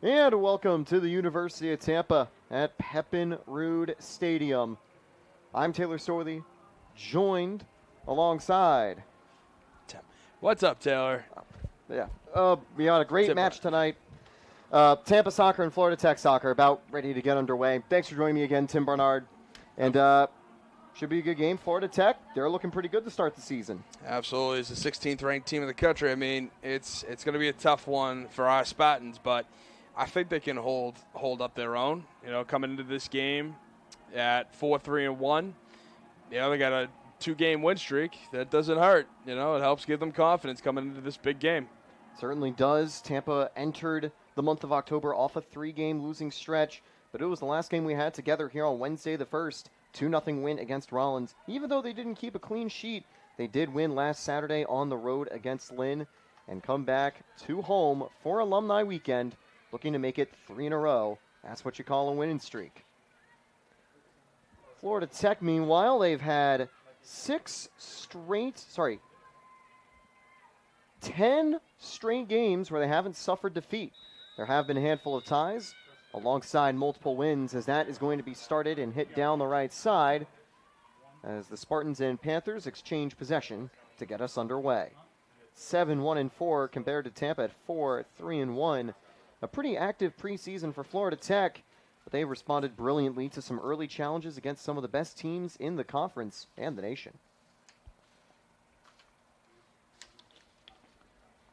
And welcome to the University of Tampa at Pepin Rood Stadium. I'm Taylor Sorley, joined alongside. What's up, Taylor? We had a great Timber. match tonight. Tampa soccer and Florida Tech soccer about ready to get underway. Thanks for joining me again, Tim Barnard. And should be a good game. Florida Tech, they're looking pretty good to start the season. Absolutely. It's the 16th ranked team in the country. I mean, it's going to be a tough one for our Spartans, but I think they can hold up their own. You know, coming into this game at 4-3-1, they got a 2-game win streak. That doesn't hurt. You know, it helps give them confidence coming into this big game. Certainly does. Tampa entered the month of October off a 3-game losing stretch, but it was the last game we had together here on Wednesday the 1st. 2-0 win against Rollins. Even though they didn't keep a clean sheet, they did win last Saturday on the road against Lynn and come back to home for Alumni Weekend, looking to make it 3 in a row. That's what you call a winning streak. Florida Tech, meanwhile, they've had 10 straight games where they haven't suffered defeat. There have been a handful of ties alongside multiple wins, as that is going to be started and hit down the right side as the Spartans and Panthers exchange possession to get us underway. 7-1-4 compared to Tampa at 4-3-1. A pretty active preseason for Florida Tech, but they responded brilliantly to some early challenges against some of the best teams in the conference and the nation.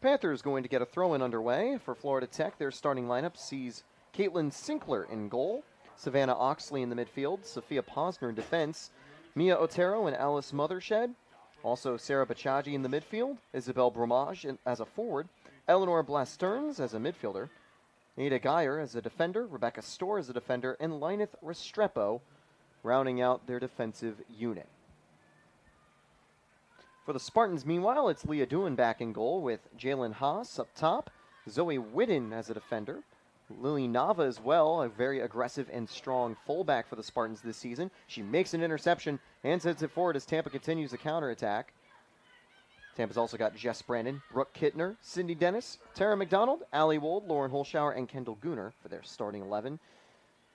Panthers going to get a throw-in underway for Florida Tech. Their starting lineup sees Caitlin Sinkler in goal, Savannah Oxley in the midfield, Sophia Posner in defense, Mia Otero and Alice Mothershed, also Sarah Bachaji in the midfield, Isabel Bromage as a forward, Eleanor Blasterns as a midfielder, Ada Geyer as a defender, Rebecca Storr as a defender, and Lineth Restrepo rounding out their defensive unit. For the Spartans, meanwhile, it's Leah Doohan back in goal with Jalen Haas up top, Zoe Whitten as a defender, Lily Nava as well, a very aggressive and strong fullback for the Spartans this season. She makes an interception and sends it forward as Tampa continues the counterattack. Tampa's also got Jess Brandon, Brooke Kittner, Cindy Dennis, Tara McDonald, Allie Wold, Lauren Holschauer, and Kendall Gooner for their starting 11.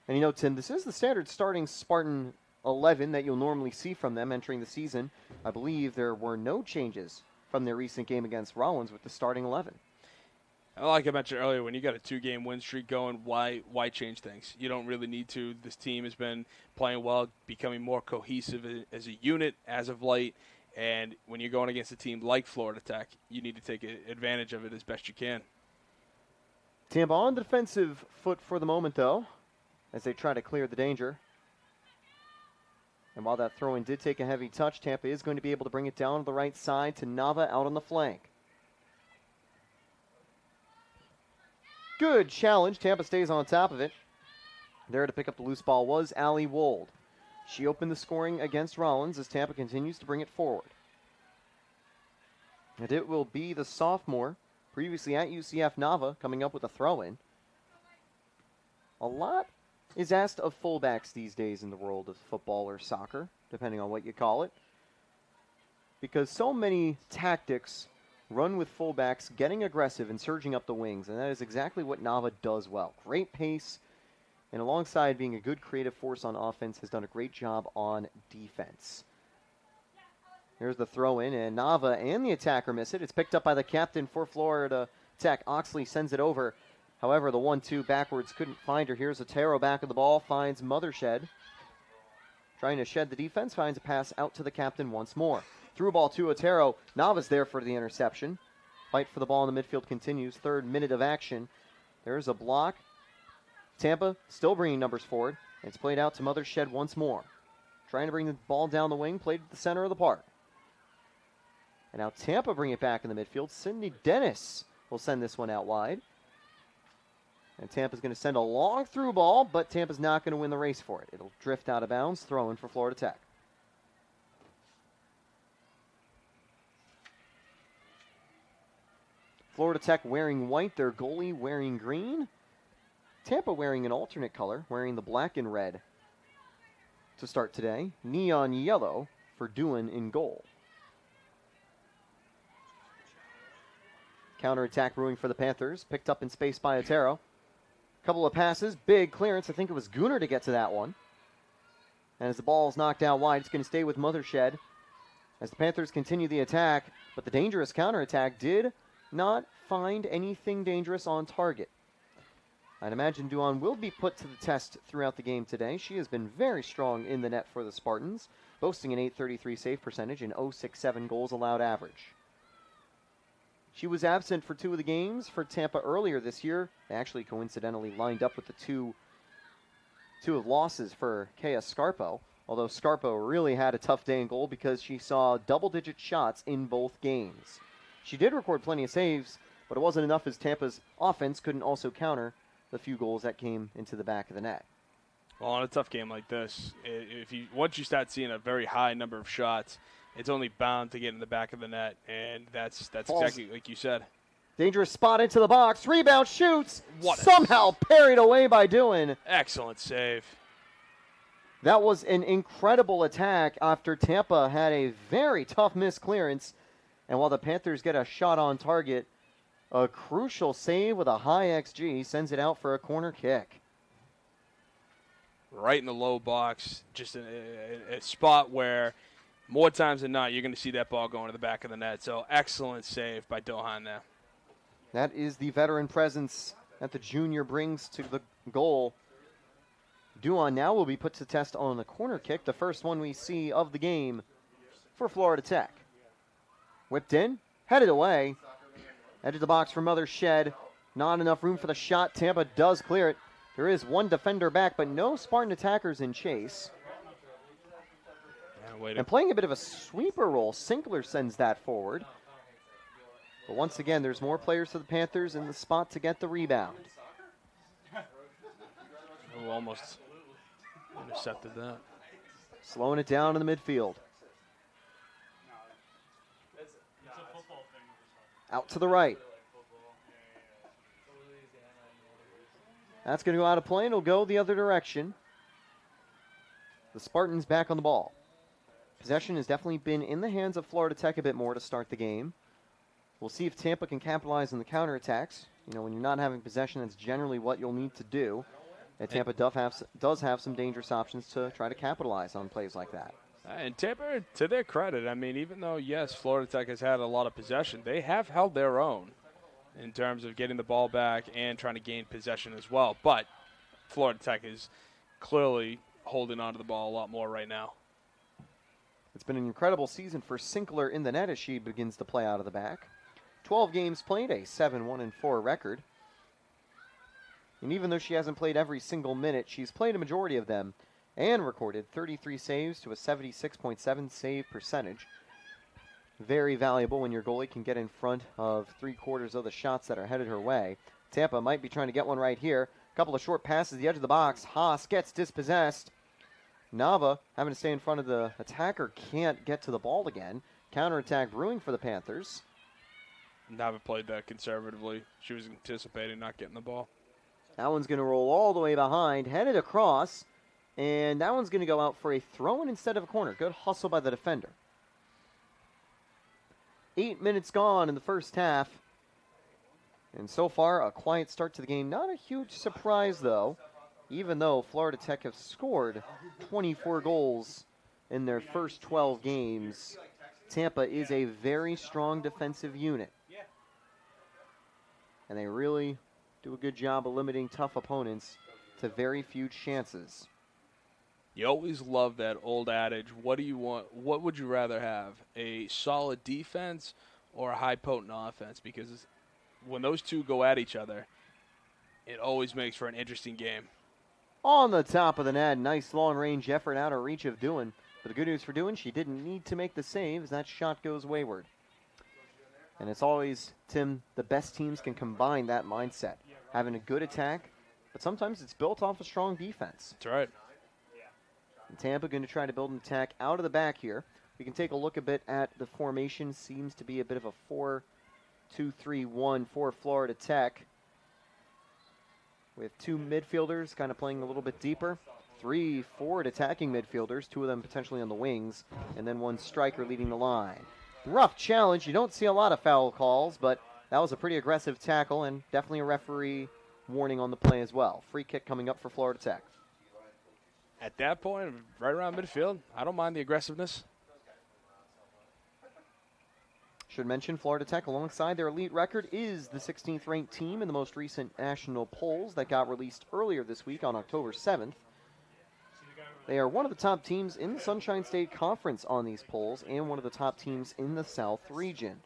And you know, Tim, this is the standard starting Spartan 11 that you'll normally see from them entering the season. I believe there were no changes from their recent game against Rollins with the starting 11. Like I mentioned earlier, when you got a 2-game win streak going, why change things? You don't really need to. This team has been playing well, becoming more cohesive as a unit as of late. And when you're going against a team like Florida Tech, you need to take advantage of it as best you can. Tampa on the defensive foot for the moment, though, as they try to clear the danger. And while that throw-in did take a heavy touch, Tampa is going to be able to bring it down to the right side to Nava out on the flank. Good challenge. Tampa stays on top of it. There to pick up the loose ball was Allie Wold. She opened the scoring against Rollins as Tampa continues to bring it forward. And it will be the sophomore, previously at UCF Nava, coming up with a throw-in. A lot is asked of fullbacks these days in the world of football or soccer, depending on what you call it, because so many tactics run with fullbacks getting aggressive and surging up the wings, and that is exactly what Nava does well. Great pace, and alongside being a good creative force on offense, has done a great job on defense. There's the throw-in, and Nava and the attacker miss it. It's picked up by the captain for Florida Tech. Oxley sends it over. However, the 1-2 backwards couldn't find her. Here's Otero back of the ball, finds Mothershed. Trying to shed the defense, finds a pass out to the captain once more. Through ball to Otero. Nava's there for the interception. Fight for the ball in the midfield continues. 3rd minute of action. There's a block. Tampa still bringing numbers forward. It's played out to Mothershed once more. Trying to bring the ball down the wing, played at the center of the park. And now Tampa bring it back in the midfield. Cindy Dennis will send this one out wide. And Tampa's going to send a long through ball, but Tampa's not going to win the race for it. It'll drift out of bounds, throw in for Florida Tech. Florida Tech wearing white, their goalie wearing green. Tampa wearing an alternate color, wearing the black and red to start today. Neon yellow for Doohan in goal. Counterattack brewing for the Panthers, picked up in space by Otero. Couple of passes, big clearance. I think it was Gooner to get to that one. And as the ball is knocked out wide, it's going to stay with Mothershed as the Panthers continue the attack. But the dangerous counterattack did not find anything dangerous on target. I'd imagine Duan will be put to the test throughout the game today. She has been very strong in the net for the Spartans, boasting an .833 save percentage and .067 goals allowed average. She was absent for 2 of the games for Tampa earlier this year. They actually coincidentally lined up with the two of losses for Kea Scarpo, although Scarpo really had a tough day in goal because she saw double-digit shots in both games. She did record plenty of saves, but it wasn't enough as Tampa's offense couldn't also counter the few goals that came into the back of the net. Well, on a tough game like this, once you start seeing a very high number of shots, it's only bound to get in the back of the net, and that's exactly like you said. Dangerous spot into the box, rebound, shoots, somehow parried away by Duan. Excellent save. That was an incredible attack after Tampa had a very tough miss clearance, and while the Panthers get a shot on target, a crucial save with a high XG sends it out for a corner kick. Right in the low box, just a spot where more times than not you're going to see that ball going to the back of the net. So excellent save by Dohan there. That is the veteran presence that the junior brings to the goal. Duan now will be put to the test on the corner kick, the first one we see of the game for Florida Tech. Whipped in, headed away. Edge of the box for Mothershed. Not enough room for the shot. Tampa does clear it. There is one defender back, but no Spartan attackers in chase. And playing a bit of a sweeper role, Sinkler sends that forward. But once again, there's more players for the Panthers in the spot to get the rebound. Oh, almost intercepted that. Slowing it down in the midfield. Out to the right. That's going to go out of play, and it'll go the other direction. The Spartans back on the ball. Possession has definitely been in the hands of Florida Tech a bit more to start the game. We'll see if Tampa can capitalize on the counterattacks. You know, when you're not having possession, that's generally what you'll need to do. And Tampa does have some dangerous options to try to capitalize on plays like that. And Tampa, to their credit, I mean, even though, yes, Florida Tech has had a lot of possession, they have held their own in terms of getting the ball back and trying to gain possession as well. But Florida Tech is clearly holding on to the ball a lot more right now. It's been an incredible season for Sinkler in the net as she begins to play out of the back. 12 games played, a 7-1-4 record. And even though she hasn't played every single minute, she's played a majority of them and recorded 33 saves to a 76.7 save percentage. Very valuable when your goalie can get in front of 3/4 of the shots that are headed her way. Tampa might be trying to get one right here. A couple of short passes, the edge of the box. Haas gets dispossessed. Nava, having to stay in front of the attacker, can't get to the ball again. Counterattack brewing for the Panthers. Nava played that conservatively. She was anticipating not getting the ball. That one's going to roll all the way behind, headed across, and that one's going to go out for a throw-in instead of a corner. Good hustle by the defender. 8 minutes gone in the first half. And so far, a quiet start to the game. Not a huge surprise, though, even though Florida Tech have scored 24 goals in their first 12 games. Tampa is a very strong defensive unit. And they really do a good job of limiting tough opponents to very few chances. You always love that old adage, what do you want? What would you rather have, a solid defense or a high potent offense? Because when those two go at each other, it always makes for an interesting game. On the top of the net, nice long-range effort out of reach of Duan. But the good news for Duan, she didn't need to make the save as that shot goes wayward. And it's always, Tim, the best teams can combine that mindset. Having a good attack, but sometimes it's built off a strong defense. That's right. And Tampa going to try to build an attack out of the back here. We can take a look a bit at the formation. Seems to be a bit of a 4-2-3-1 for Florida Tech. With 2 midfielders kind of playing a little bit deeper. 3 forward attacking midfielders, 2 of them potentially on the wings, and then 1 striker leading the line. Rough challenge. You don't see a lot of foul calls, but that was a pretty aggressive tackle and definitely a referee warning on the play as well. Free kick coming up for Florida Tech. At that point, right around midfield, I don't mind the aggressiveness. Should mention Florida Tech, alongside their elite record, is the 16th ranked team in the most recent national polls that got released earlier this week on October 7th. They are one of the top teams in the Sunshine State Conference on these polls and one of the top teams in the South region.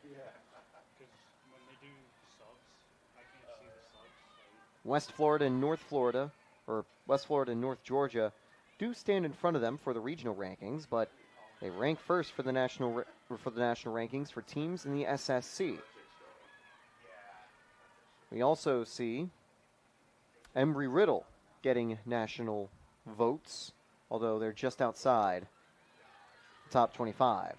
West Florida and North Florida, or West Florida and North Georgia, do stand in front of them for the regional rankings, but they rank first for the national rankings for teams in the SSC. We also see Embry-Riddle getting national votes, although they're just outside the top 25.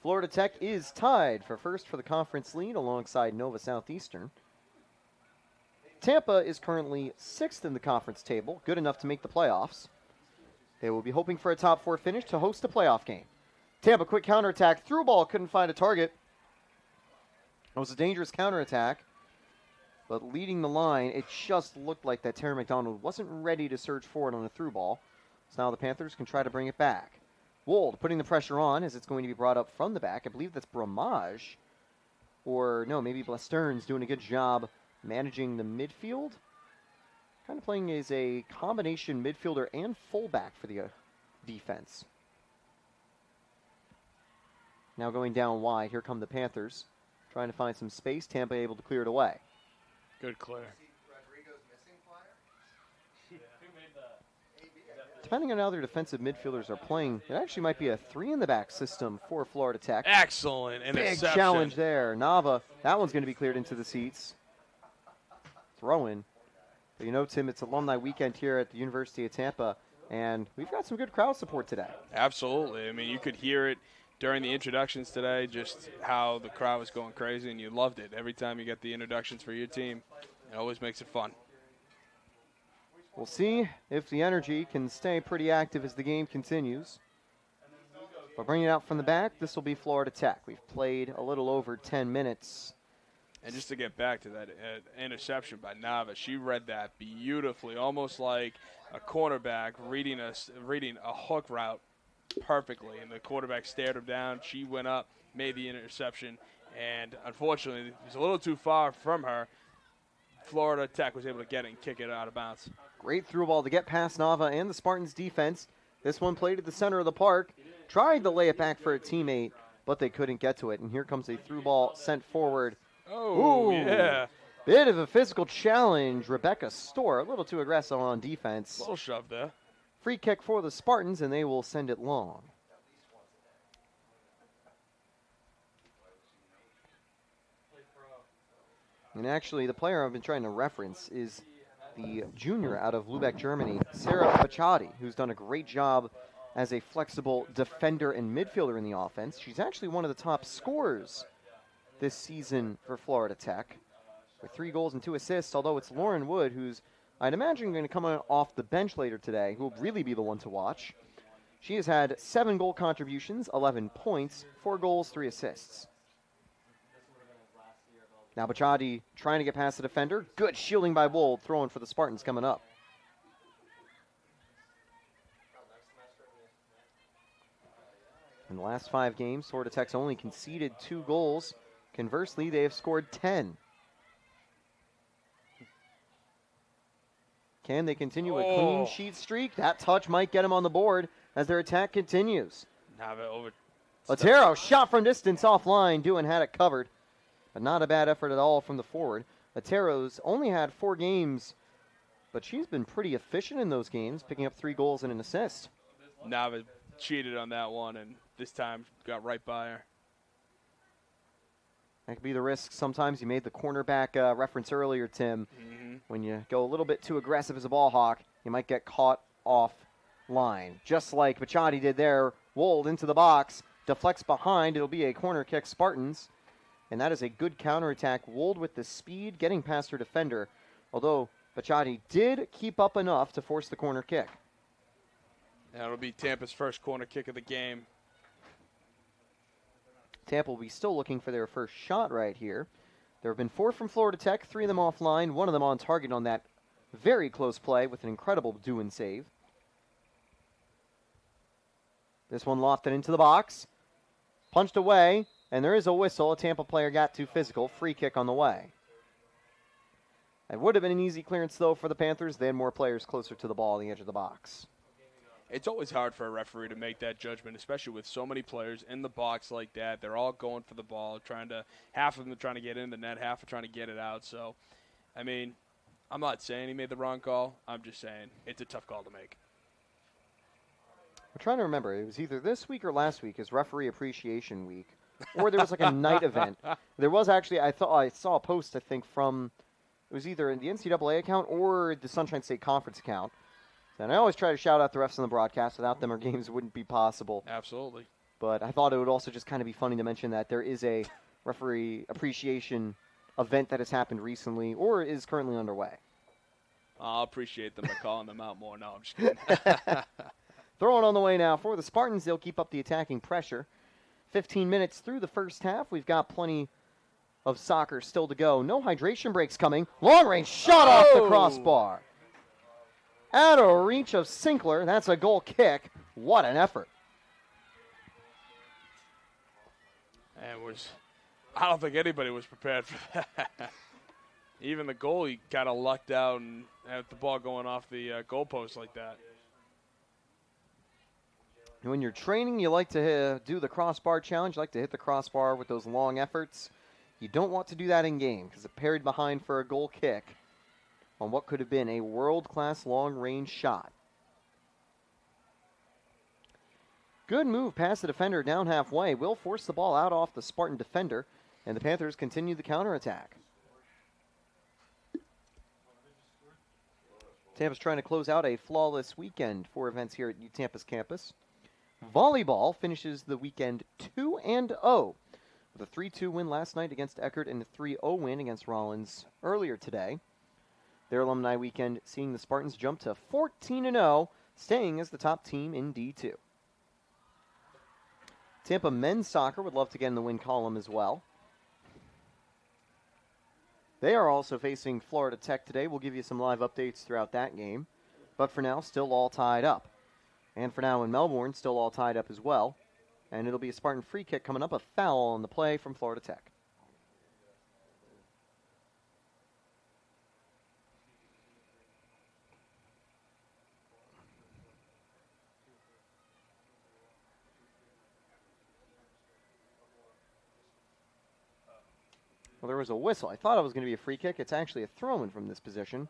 Florida Tech is tied for first for the conference lead alongside Nova Southeastern. Tampa is currently 6th in the conference table, good enough to make the playoffs. They will be hoping for a top 4 finish to host a playoff game. Tampa, quick counterattack, through ball, couldn't find a target. It was a dangerous counterattack, but leading the line, it just looked like that Terry McDonald wasn't ready to surge forward on a through ball. So now the Panthers can try to bring it back. Wold putting the pressure on as it's going to be brought up from the back. I believe that's Bramage, or no, maybe Blastern's doing a good job managing the midfield. Kind of playing as a combination midfielder and fullback for the defense. Now going down wide, here come the Panthers. Trying to find some space, Tampa able to clear it away. Good clear. Depending on how their defensive midfielders are playing, it actually might be a 3-in-the-back system for Florida Tech. Excellent interception. Big challenge there. Nava, that one's going to be cleared into the seats. Throw-in. But you know, Tim, it's alumni weekend here at the University of Tampa, and we've got some good crowd support today. Absolutely. I mean, you could hear it during the introductions today, just how the crowd was going crazy, and you loved it. Every time you get the introductions for your team, it always makes it fun. We'll see if the energy can stay pretty active as the game continues. But bringing it out from the back, this will be Florida Tech. We've played a little over 10 minutes. And just to get back to that interception by Nava, she read that beautifully, almost like a cornerback reading a hook route perfectly. And the quarterback stared him down. She went up, made the interception, and unfortunately, it was a little too far from her. Florida Tech was able to get it and kick it out of bounds. Great through ball to get past Nava and the Spartans defense. This one played at the center of the park. Tried to lay it back for a teammate, but they couldn't get to it. And here comes a through ball sent forward. Oh, ooh, yeah. Bit of a physical challenge. Rebecca Storr, a little too aggressive on defense. A little shove there. Free kick for the Spartans, and they will send it long. And actually, the player I've been trying to reference is the junior out of Lübeck, Germany, Sarah Bacciati, who's done a great job as a flexible defender and midfielder in the offense. She's actually one of the top scorers this season for Florida Tech with 3 goals and 2 assists, although it's Lauren Wood, who's, I'd imagine, going to come off the bench later today, who will really be the one to watch. She has had 7 goal contributions, 11 points, 4 goals, 3 assists. Now Bacciati trying to get past the defender. Good shielding by Wold, throwing for the Spartans coming up. In the last 5 games, Florida Tech's only conceded 2 goals. Conversely, they have scored 10. Can they continue a clean sheet streak? That touch might get them on the board as their attack continues. Otero, shot from distance offline. Doohan had it covered. But not a bad effort at all from the forward. Otero's only had 4 games, but she's been pretty efficient in those games, picking up 3 goals and an assist. Nava cheated on that one, and this time got right by her. That could be the risk. Sometimes you made the cornerback reference earlier, Tim. Mm-hmm. When you go a little bit too aggressive as a ball hawk, you might get caught off line. Just like Bacciati did there. Wold into the box, deflects behind. It'll be a corner kick, Spartans. And that is a good counterattack. Wold with the speed, getting past her defender. Although Bacciati did keep up enough to force the corner kick. That'll be Tampa's first corner kick of the game. Tampa will be still looking for their first shot right here. There have been 4 from Florida Tech, 3 of them offline, 1 of them on target on that very close play with an incredible do-and save. This one lofted into the box, punched away, and there is a whistle. A Tampa player got too physical. Free kick on the way. It would have been an easy clearance, though, for the Panthers. They had more players closer to the ball on the edge of the box. It's always hard for a referee to make that judgment, especially with so many players in the box like that. They're all going for the ball, half of them are trying to get in the net, half are trying to get it out. So, I mean, I'm not saying he made the wrong call. I'm just saying it's a tough call to make. I'm trying to remember. It was either this week or last week is Referee Appreciation Week, or there was like a night event. There was actually, I saw a post, I think, from, it was either in the NCAA account or the Sunshine State Conference account. And I always try to shout out the refs on the broadcast. Without them, our games wouldn't be possible. Absolutely. But I thought it would also just kind of be funny to mention that there is a referee appreciation event that has happened recently or is currently underway. I'll appreciate them by calling them out more. No, I'm just kidding. Throwing on the way now for the Spartans. They'll keep up the attacking pressure. 15 minutes through the first half. We've got plenty of soccer still to go. No hydration breaks coming. Long range shot off the crossbar. Out of reach of Sinkler. That's a goal kick. What an effort. And I don't think anybody was prepared for that. Even the goalie kind of lucked out and had the ball going off the goalpost like that. When you're training, you like to do the crossbar challenge. You like to hit the crossbar with those long efforts. You don't want to do that in game because it parried behind for a goal kick on what could have been a world-class long-range shot. Good move past the defender down halfway. Will force the ball out off the Spartan defender, and the Panthers continue the counterattack. Tampa's trying to close out a flawless weekend for events here at Tampa's campus. Volleyball finishes the weekend 2-0 with a 3-2 win last night against Eckerd and a 3-0 win against Rollins earlier today. Their alumni weekend seeing the Spartans jump to 14-0, staying as the top team in D2. Tampa men's soccer would love to get in the win column as well. They are also facing Florida Tech today. We'll give you some live updates throughout that game. But for now, still all tied up. And for now in Melbourne, still all tied up as well. And it'll be a Spartan free kick coming up, a foul on the play from Florida Tech. Well, there was a whistle. I thought it was going to be a free kick. It's actually a throw-in from this position.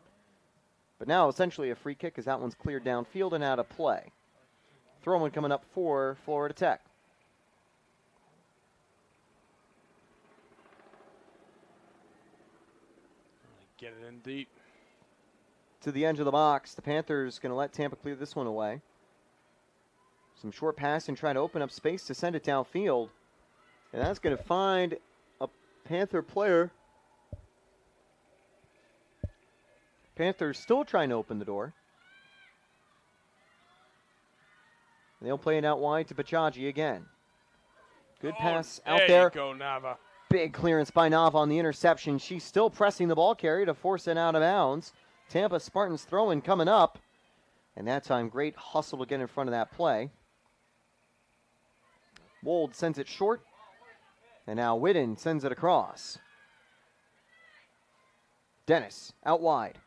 But now essentially a free kick as that one's cleared downfield and out of play. Throw-in coming up for Florida Tech. Get it in deep. To the edge of the box. The Panthers going to let Tampa clear this one away. Some short pass and try to open up space to send it downfield. And that's going to find a Panther player. Panthers still trying to open the door. And they'll play it out wide to Bachaji again. Good pass out there. There you go, Nava. Big clearance by Nava on the interception. She's still pressing the ball carrier to force it out of bounds. Tampa Spartans throw-in coming up. And that time, great hustle to get in front of that play. Wold sends it short. And now Whitten sends it across. Dennis out wide.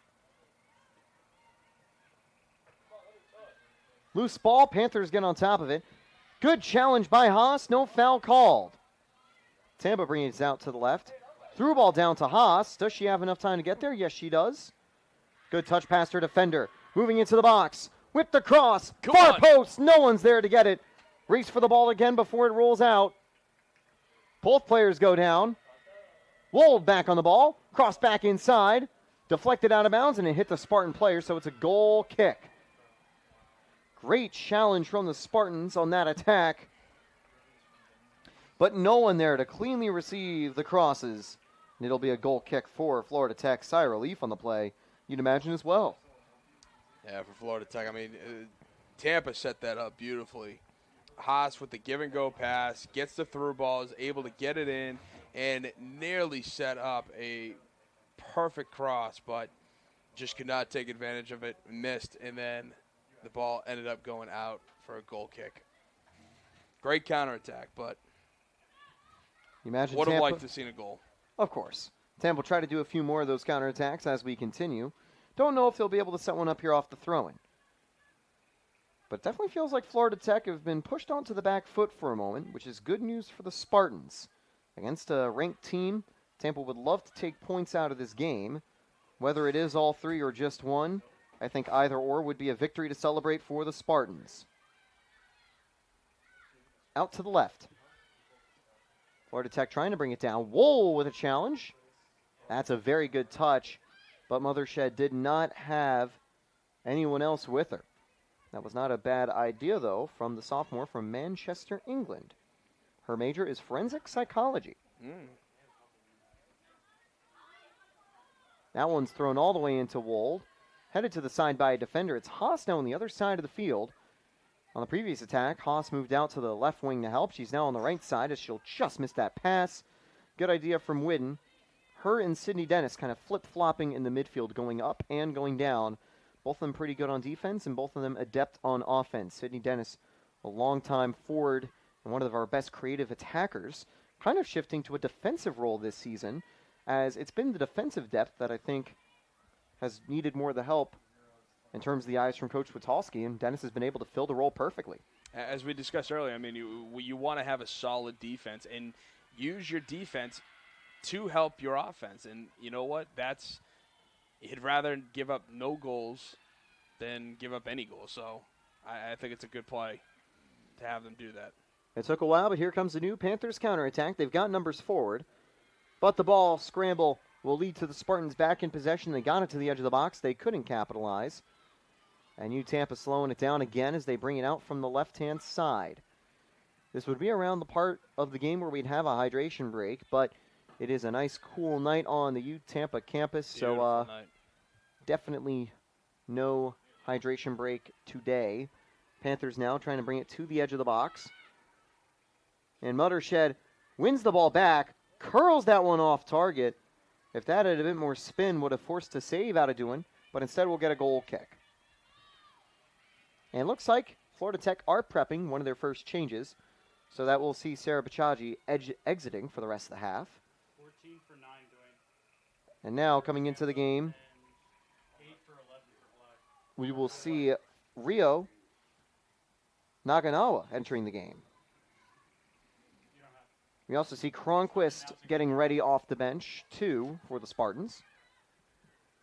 Loose ball. Panthers get on top of it. Good challenge by Haas. No foul called. Tampa bringing it out to the left. Through ball down to Haas. Does she have enough time to get there? Yes, she does. Good touch past her defender. Moving into the box. Whipped across. Far post. No one's there to get it. Race for the ball again before it rolls out. Both players go down. Wold back on the ball. Cross back inside. Deflected out of bounds, and it hit the Spartan player, so it's a goal kick. Great challenge from the Spartans on that attack. But no one there to cleanly receive the crosses. And it'll be a goal kick for Florida Tech. Sigh of relief on the play, you'd imagine as well. Yeah, for Florida Tech. I mean, Tampa set that up beautifully. Haas with the give-and-go pass, gets the through ball, is able to get it in, and nearly set up a perfect cross, but just could not take advantage of it, missed, and then the ball ended up going out for a goal kick. Great counterattack, but You imagine would have Tampa? liked to seen a goal. Of course. Tampa will try to do a few more of those counterattacks as we continue. Don't know if they'll be able to set one up here off the throw-in. But it definitely feels like Florida Tech have been pushed onto the back foot for a moment, which is good news for the Spartans. Against a ranked team, Tampa would love to take points out of this game. Whether it is all three or just one, I think either or would be a victory to celebrate for the Spartans. Out to the left. Florida Tech trying to bring it down. Wool with a challenge. That's a very good touch, but Mothershed did not have anyone else with her. That was not a bad idea, though, from the sophomore from Manchester, England. Her major is forensic psychology. That one's thrown all the way into Wold. Headed to the side by a defender. It's Haas now on the other side of the field. On the previous attack, Haas moved out to the left wing to help. She's now on the right side as she'll just miss that pass. Good idea from Whidden. Her and Sydney Dennis kind of flip-flopping in the midfield, going up and going down. Both of them pretty good on defense, and both of them adept on offense. Sydney Dennis, a long-time forward and one of our best creative attackers, kind of shifting to a defensive role this season, as it's been the defensive depth that I think has needed more of the help in terms of the eyes from Coach Witalski, and Dennis has been able to fill the role perfectly. As we discussed earlier, I mean, you want to have a solid defense and use your defense to help your offense. And you know what? You'd rather give up no goals than give up any goals. So I think it's a good play to have them do that. It took a while, but here comes the new Panthers counterattack. They've got numbers forward, but the ball scramble will lead to the Spartans back in possession. They got it to the edge of the box. They couldn't capitalize. And Tampa slowing it down again as they bring it out from the left-hand side. This would be around the part of the game where we'd have a hydration break, but it is a nice, cool night on the Tampa campus, Beautiful so night. definitely no hydration break today. Panthers now trying to bring it to the edge of the box. And Mothershed wins the ball back, curls that one off target. If that had a bit more spin, would have forced a save out of doing, but instead we'll get a goal kick. And it looks like Florida Tech are prepping one of their first changes, so that we'll see Sarah Bachaji exiting for the rest of the half. 14 for 9, Dwayne. And now coming into the game, 8 for 11 for Black. we will see Rio Naganawa entering the game. We also see Cronquist getting ready off the bench, too, for the Spartans.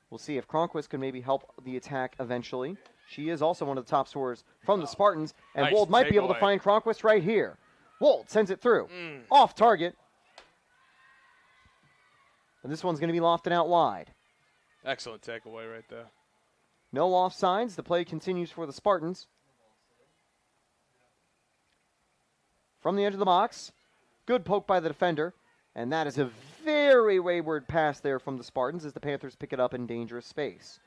We'll see if Cronquist can maybe help the attack eventually. She is also one of the top scorers from the Spartans, and Nice Wold might be able to takeaway. find Cronquist right here. Wold sends it through. Off target. And this one's going to be lofted out wide. Excellent takeaway right there. No offsides. The play continues for the Spartans. From the edge of the box. Good poke by the defender. And that is a very wayward pass there from the Spartans as the Panthers pick it up in dangerous space.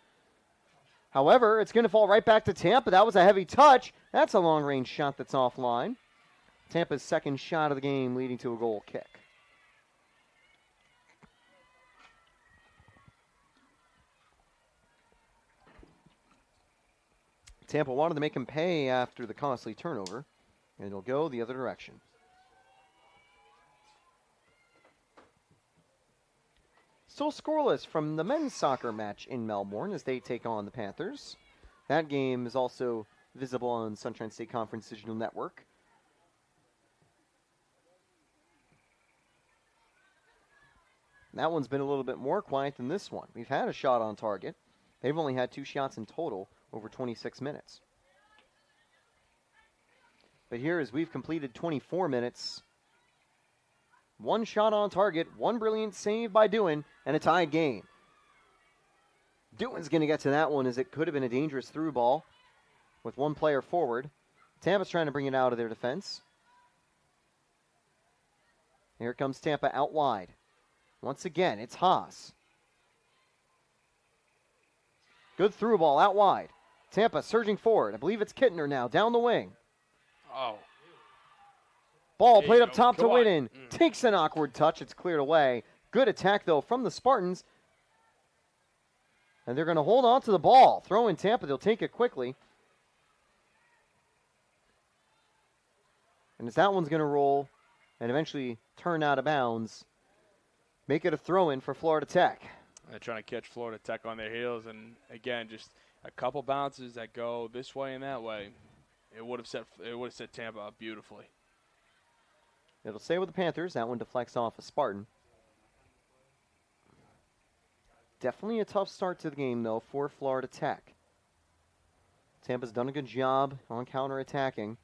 However, it's going to fall right back to Tampa. That was a heavy touch. That's a long-range shot that's offline. Tampa's second shot of the game leading to a goal kick. Tampa wanted to make him pay after the costly turnover, and it'll go the other direction. Still scoreless from the men's soccer match in Melbourne as they take on the Panthers. That game is also visible on Sunshine State Conference Digital Network. That one's been a little bit more quiet than this one. We've had a shot on target. They've only had 2 shots in total over 26 minutes. But here, as we've completed 24 minutes, 1 shot on target, 1 brilliant save by Dewan, and a tied game. Dewan's going to get to that one as it could have been a dangerous through ball with 1 player forward. Tampa's trying to bring it out of their defense. Here comes Tampa out wide. Once again, it's Haas. Good through ball out wide. Tampa surging forward. I believe it's Kittner now down the wing. Oh, Ball There you played up go. top to Come on. Whitten. Takes an awkward touch. It's cleared away. Good attack, though, from the Spartans. And they're going to hold on to the ball. Throw in Tampa. They'll take it quickly. And as that one's going to roll and eventually turn out of bounds, make it a throw-in for Florida Tech. They're trying to catch Florida Tech on their heels, and again, just a couple bounces that go this way and that way. It would have set Tampa up beautifully. It'll stay with the Panthers. That one deflects off a Spartan. Definitely a tough start to the game, though, for Florida Tech. Tampa's done a good job on counterattacking,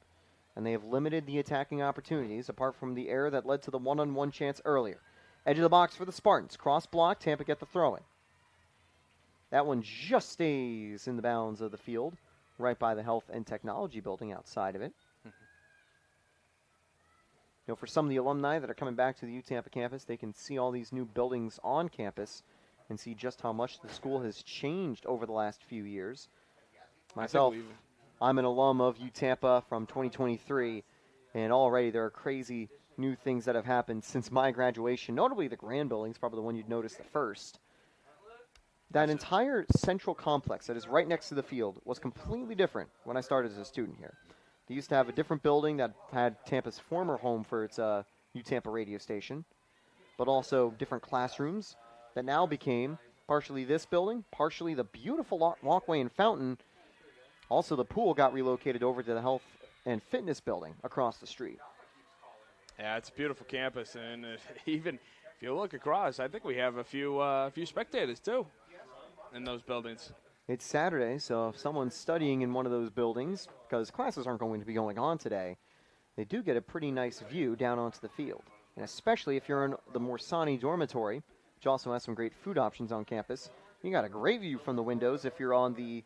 and they have limited the attacking opportunities, apart from the error that led to the one-on-one chance earlier. Edge of the box for the Spartans. Cross block. Tampa get the throw-in. That one just stays in the bounds of the field, right by the Health and Technology building outside of it. You know, for some of the alumni that are coming back to the UTampa campus, they can see all these new buildings on campus and see just how much the school has changed over the last few years. Myself, I'm an alum of UTampa from 2023, and already there are crazy new things that have happened since my graduation. Notably, the Grand Building's probably the one you'd notice the first. That entire central complex that is right next to the field was completely different when I started as a student here. They used to have a different building that had Tampa's former home for its UTampa radio station, but also different classrooms that now became partially this building, partially the beautiful walkway and fountain. Also, the pool got relocated over to the Health and Fitness building across the street. Yeah, it's a beautiful campus, and even if you look across, I think we have a few spectators too in those buildings. It's Saturday, so if someone's studying in one of those buildings, because classes aren't going to be going on today, they do get a pretty nice view down onto the field. And especially if you're in the Morsani dormitory, which also has some great food options on campus, you got a great view from the windows if you're on the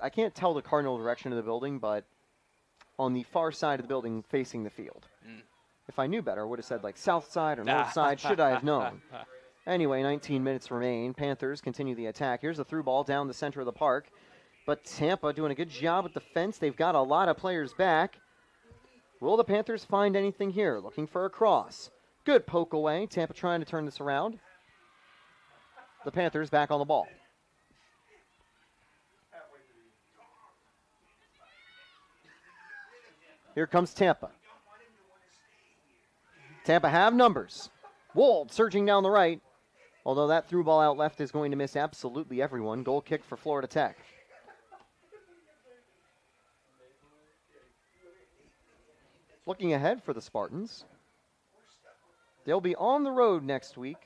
I can't tell the cardinal direction of the building, but on the far side of the building facing the field. If I knew better, I would have said like south side or north side, should I have known. Anyway, 19 minutes remain. Panthers continue the attack. Here's a through ball down the center of the park. But Tampa doing a good job with the fence. They've got a lot of players back. Will the Panthers find anything here? Looking for a cross. Good poke away. Tampa trying to turn this around. The Panthers back on the ball. Here comes Tampa. Tampa have numbers. Wold surging down the right. Although that through ball out left is going to miss absolutely everyone. Goal kick for Florida Tech. Looking ahead for the Spartans. They'll be on the road next week,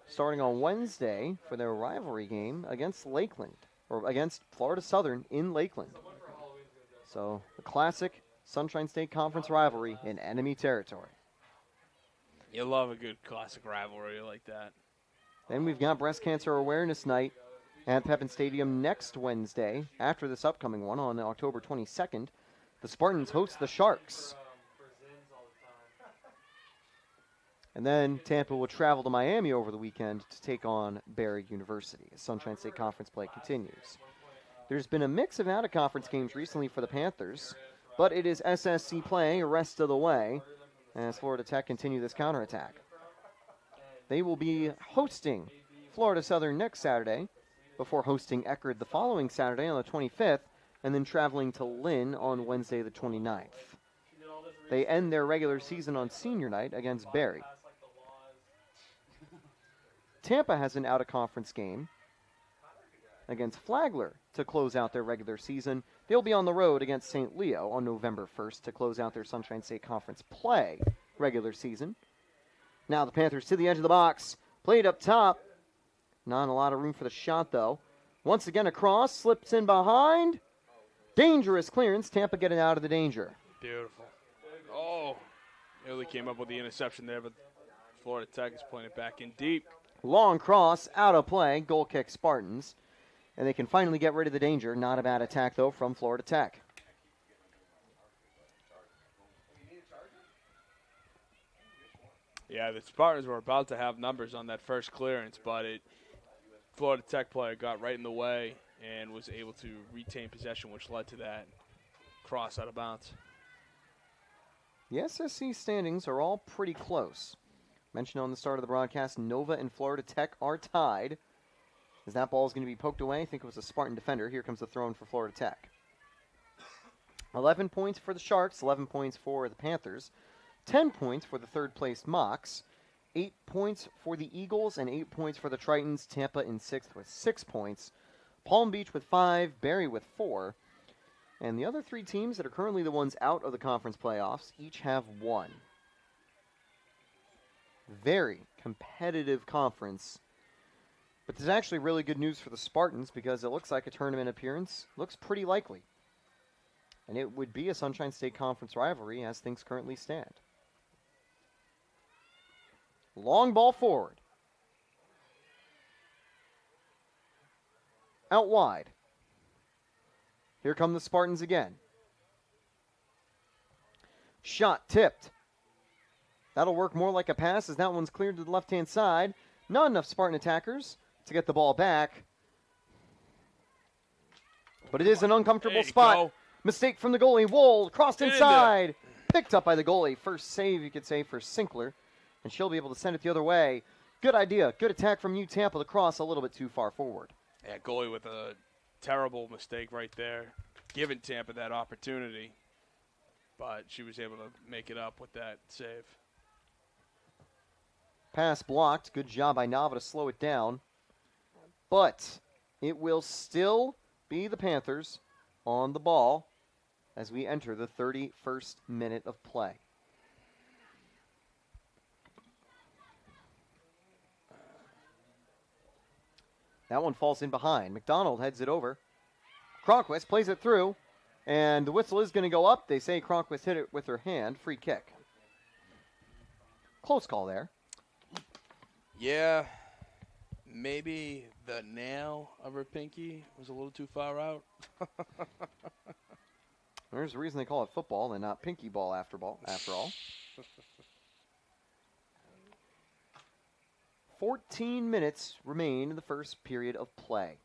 starting on Wednesday for their rivalry game against Lakeland, or against Florida Southern in Lakeland. So the classic Sunshine State Conference rivalry in enemy territory. You love a good classic rivalry like that. Then we've got Breast Cancer Awareness Night at Pepin Stadium next Wednesday. After this upcoming one on October 22nd, the Spartans host the Sharks. And then Tampa will travel to Miami over the weekend to take on Barry University as Sunshine State Conference play continues. There's been a mix of out-of-conference games recently for the Panthers, but it is SSC play rest of the way as Florida Tech continue this counterattack. They will be hosting Florida Southern next Saturday before hosting Eckerd the following Saturday on the 25th and then traveling to Lynn on Wednesday the 29th. They end their regular season on senior night against Barry. Tampa has an out-of-conference game against Flagler to close out their regular season. They'll be on the road against St. Leo on November 1st to close out their Sunshine State Conference play regular season. Now the Panthers to the edge of the box. Played up top. Not a lot of room for the shot, though. Once again, a cross. Slips in behind. Dangerous clearance. Tampa getting out of the danger. Beautiful. Oh, nearly came up with the interception there, but Florida Tech is playing it back in deep. Long cross. Out of play. Goal kick Spartans. And they can finally get rid of the danger. Not a bad attack, though, from Florida Tech. Yeah, the Spartans were about to have numbers on that first clearance, but Florida Tech player got right in the way and was able to retain possession, which led to that cross out of bounds. The SSC standings are all pretty close. Mentioned on the start of the broadcast, Nova and Florida Tech are tied. As that ball is going to be poked away, I think it was a Spartan defender. Here comes the throw in for Florida Tech. 11 points for the Sharks, 11 points for the Panthers, 10 points for the third-placed Mocs, 8 points for the Eagles, and 8 points for the Tritons. Tampa in 6th with 6 points. Palm Beach with 5, Barrie with 4. And the other 3 teams that are currently the ones out of the conference playoffs each have 1. Very competitive conference. But there's actually really good news for the Spartans because it looks like a tournament appearance looks pretty likely. And it would be a Sunshine State Conference rivalry as things currently stand. Long ball forward. Out wide. Here come the Spartans again. Shot tipped. That'll work more like a pass as that one's cleared to the left-hand side. Not enough Spartan attackers to get the ball back. But it is an uncomfortable spot. Go. Mistake from the goalie. Wold crossed Get in inside. Picked up by the goalie. First save, you could say, for Sinkler. And she'll be able to send it the other way. Good idea. Good attack from you, Tampa. The cross a little bit too far forward. Yeah, goalie with a terrible mistake right there. Giving Tampa that opportunity. But she was able to make it up with that save. Pass blocked. Good job by Nava to slow it down. But it will still be the Panthers on the ball as we enter the 31st minute of play. That one falls in behind. McDonald heads it over. Cronquist plays it through, and the whistle is going to go up. They say Cronquist hit it with her hand. Free kick. Close call there. Yeah, maybe the nail of her pinky was a little too far out. There's a reason they call it football and not pinky ball after all. 14 minutes remain in the first period of play.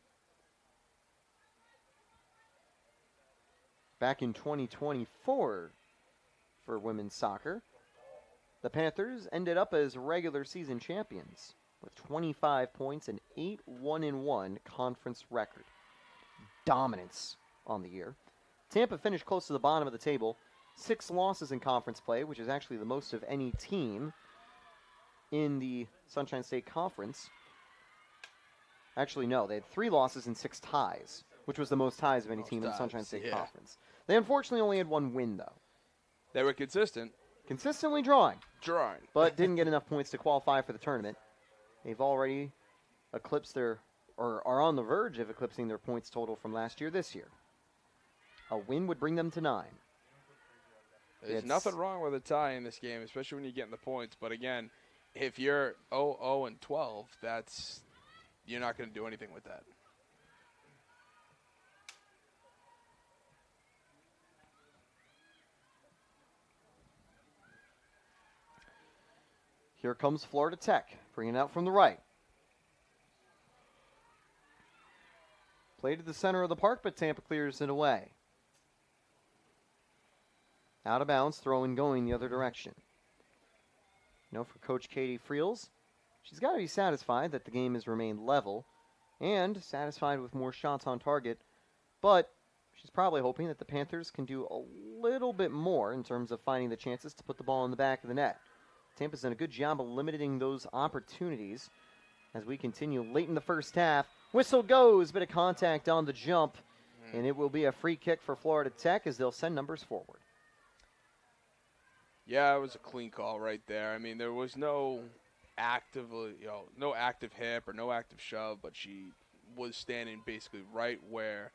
Back in 2024 for women's soccer, the Panthers ended up as regular season champions with 25 points and 8 1-1 conference record. Dominance on the year. Tampa finished close to the bottom of the table. 6 losses in conference play, which is actually the most of any team in the Sunshine State Conference. Actually, no, they had 3 losses and 6 ties, which was the most ties of any team in the Sunshine State Conference. They unfortunately only had 1 win, though. They were consistent. Consistently drawing, Drawing. but didn't get enough points to qualify for the tournament. They've already eclipsed their, or are on the verge of eclipsing their points total from last year this year. A win would bring them to 9. There's nothing wrong with a tie in this game, especially when you're getting the points. But again, if you're 0-12, you're not going to do anything with that. Here comes Florida Tech, bringing it out from the right. Played to the center of the park, but Tampa clears it away. Out of bounds, throw and going the other direction. You know, for Coach Katie Friels, she's got to be satisfied that the game has remained level and satisfied with more shots on target, but she's probably hoping that the Panthers can do a little bit more in terms of finding the chances to put the ball in the back of the net. Tampa's done a good job of limiting those opportunities as we continue late in the first half. Whistle goes, bit of contact on the jump, and it will be a free kick for Florida Tech as they'll send numbers forward. Yeah, it was a clean call right there. I mean, there was no active hip or no active shove, but she was standing basically right where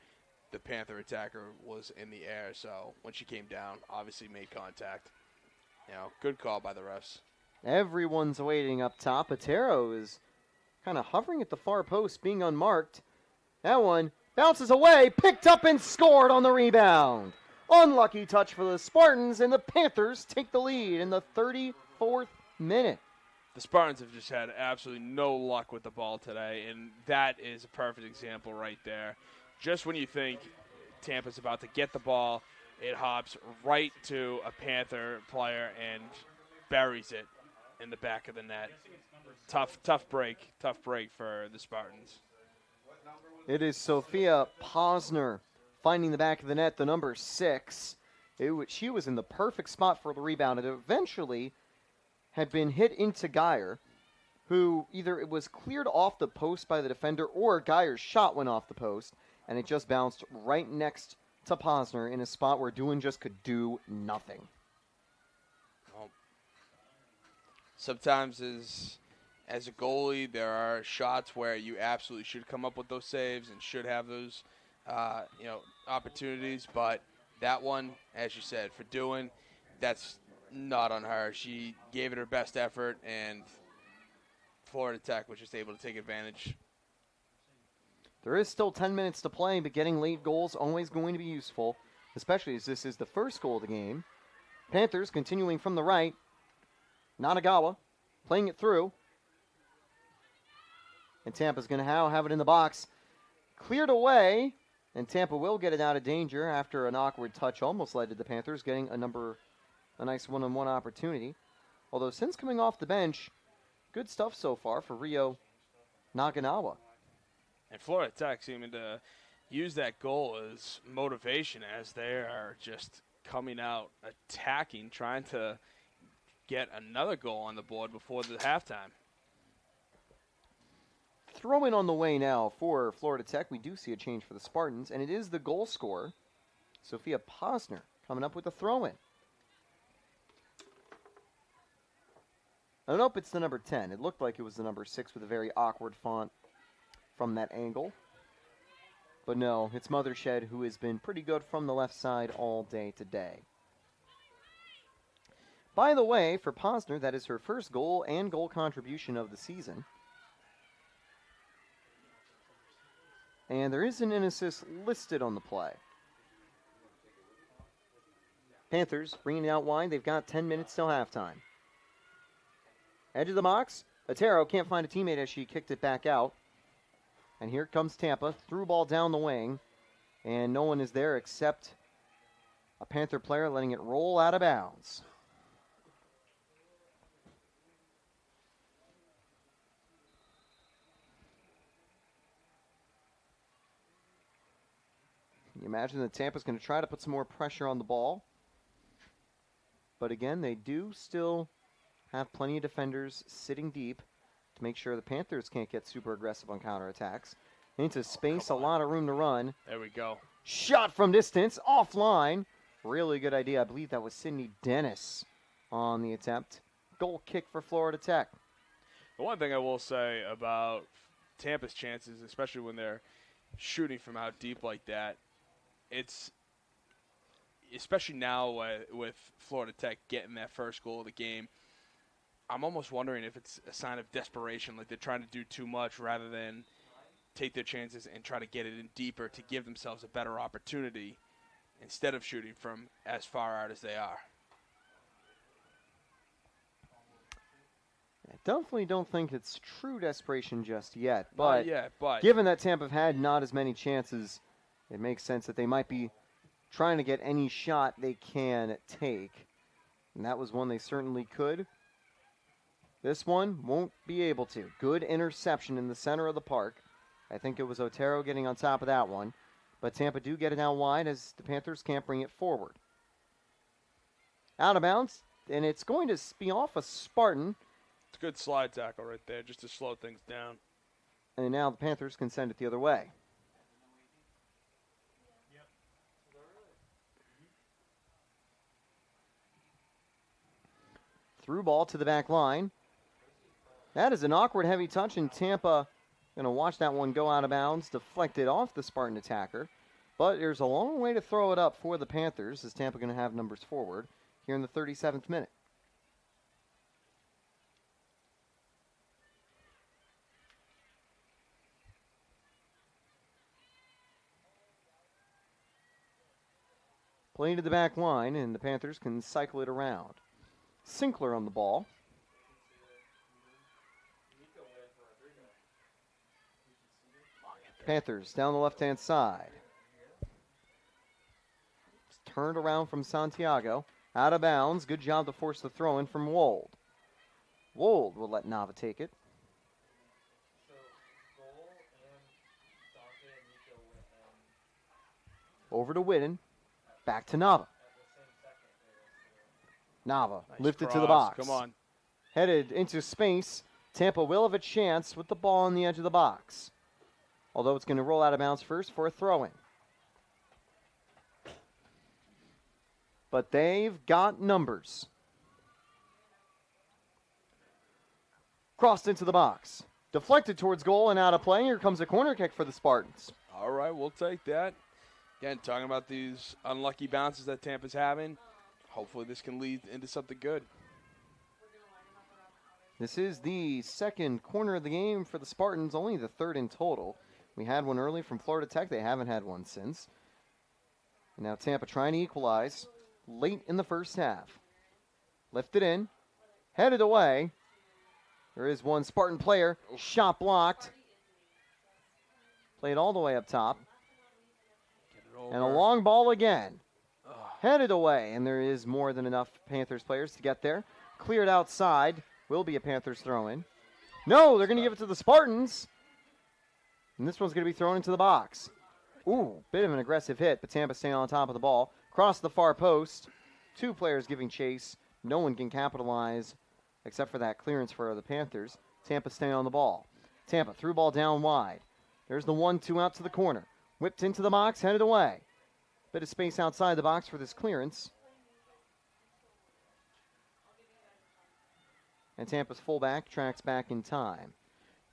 the Panther attacker was in the air. So when she came down, obviously made contact. You know, good call by the refs. Everyone's waiting up top. Otero is kind of hovering at the far post, being unmarked. That one bounces away, picked up and scored on the rebound. Unlucky touch for the Spartans, and the Panthers take the lead in the 34th minute. The Spartans have just had absolutely no luck with the ball today, and that is a perfect example right there. Just when you think Tampa's about to get the ball, it hops right to a Panther player and buries it in the back of the net. Tough break for the Spartans. It is Sophia Posner finding the back of the net, the number 6. She was in the perfect spot for the rebound. It eventually had been hit into Geyer, who either it was cleared off the post by the defender or Geyer's shot went off the post, and it just bounced right next to Posner in a spot where Doan just could do nothing. Well, sometimes as a goalie, there are shots where you absolutely should come up with those saves and should have those opportunities, but that one, as you said, for Doan, that's not on her. She gave it her best effort, and Florida Tech was just able to take advantage. There is still 10 minutes to play, but getting late goals always going to be useful, especially as this is the first goal of the game. Panthers continuing from the right. Nanagawa playing it through. And Tampa's going to have it in the box. Cleared away, and Tampa will get it out of danger after an awkward touch almost led to the Panthers getting a nice one-on-one opportunity. Although since coming off the bench, good stuff so far for Rio Naganawa. And Florida Tech seeming to use that goal as motivation as they are just coming out, attacking, trying to get another goal on the board before the halftime. Throw-in on the way now for Florida Tech. We do see a change for the Spartans, and it is the goal scorer, Sophia Posner, coming up with a throw-in. Oh, nope, it's the number 10. It looked like it was the number 6 with a very awkward font from that angle. But no, it's Mothershed, who has been pretty good from the left side all day today. By the way, for Posner, that is her first goal and goal contribution of the season. And there isn't an assist listed on the play. Panthers bringing it out wide. They've got 10 minutes till halftime. Edge of the box. Otero can't find a teammate as she kicked it back out. And here comes Tampa. Through ball down the wing. And no one is there except a Panther player letting it roll out of bounds. You imagine that Tampa's going to try to put some more pressure on the ball. But again, they do still have plenty of defenders sitting deep to make sure the Panthers can't get super aggressive on counterattacks. They need to space a lot of room to run. There we go. Shot from distance, offline. Really good idea. I believe that was Sydney Dennis on the attempt. Goal kick for Florida Tech. The one thing I will say about Tampa's chances, especially when they're shooting from out deep like that, it's especially now with Florida Tech getting that first goal of the game, I'm almost wondering if it's a sign of desperation, like they're trying to do too much rather than take their chances and try to get it in deeper to give themselves a better opportunity instead of shooting from as far out as they are. I definitely don't think it's true desperation just yet. Not yet, but given that Tampa have had not as many chances, it makes sense that they might be trying to get any shot they can take. And that was one they certainly could. This one won't be able to. Good interception in the center of the park. I think it was Otero getting on top of that one. But Tampa do get it out wide as the Panthers can't bring it forward. Out of bounds, and it's going to be off a Spartan. It's a good slide tackle right there just to slow things down. And now the Panthers can send it the other way. Through ball to the back line. That is an awkward heavy touch, and Tampa going to watch that one go out of bounds, deflected off the Spartan attacker. But there's a long way to throw it up for the Panthers as Tampa going to have numbers forward here in the 37th minute. Play to the back line, and the Panthers can cycle it around. Sinkler on the ball. Panthers down the left-hand side. turned around from Santiago. Out of bounds. Good job to force the throw in from Wold. Wold will let Nava take it. Over to Whitten. Back to Nava. Nava Nice lifted to the cross. box. Come on. Headed into space. Tampa will have a chance with the ball on the edge of the box. Although it's going to roll out of bounds first for a throw-in. But they've got numbers. Crossed into the box. Deflected towards goal and out of play. Here comes a corner kick for the Spartans. All right, we'll take that. Again, talking about these unlucky bounces that Tampa's having. Hopefully this can lead into something good. This is the second corner of the game for the Spartans, only the third in total. We had one early from Florida Tech. They haven't had one since. And now Tampa trying to equalize late in the first half. Lifted in. Headed away. There is one Spartan player. Shot blocked. Played all the way up top. And a long ball again. Headed away. And there is more than enough Panthers players to get there. Cleared outside. Will be a Panthers throw-in. No, they're going to give it to the Spartans. And this one's going to be thrown into the box. Ooh, bit of an aggressive hit, but Tampa staying on top of the ball. Cross the far post. Two players giving chase. No one can capitalize except for that clearance for the Panthers. Tampa staying on the ball. Tampa threw ball down wide. There's the 1-2 out to the corner. Whipped into the box, headed away. Bit of space outside the box for this clearance. And Tampa's fullback tracks back in time.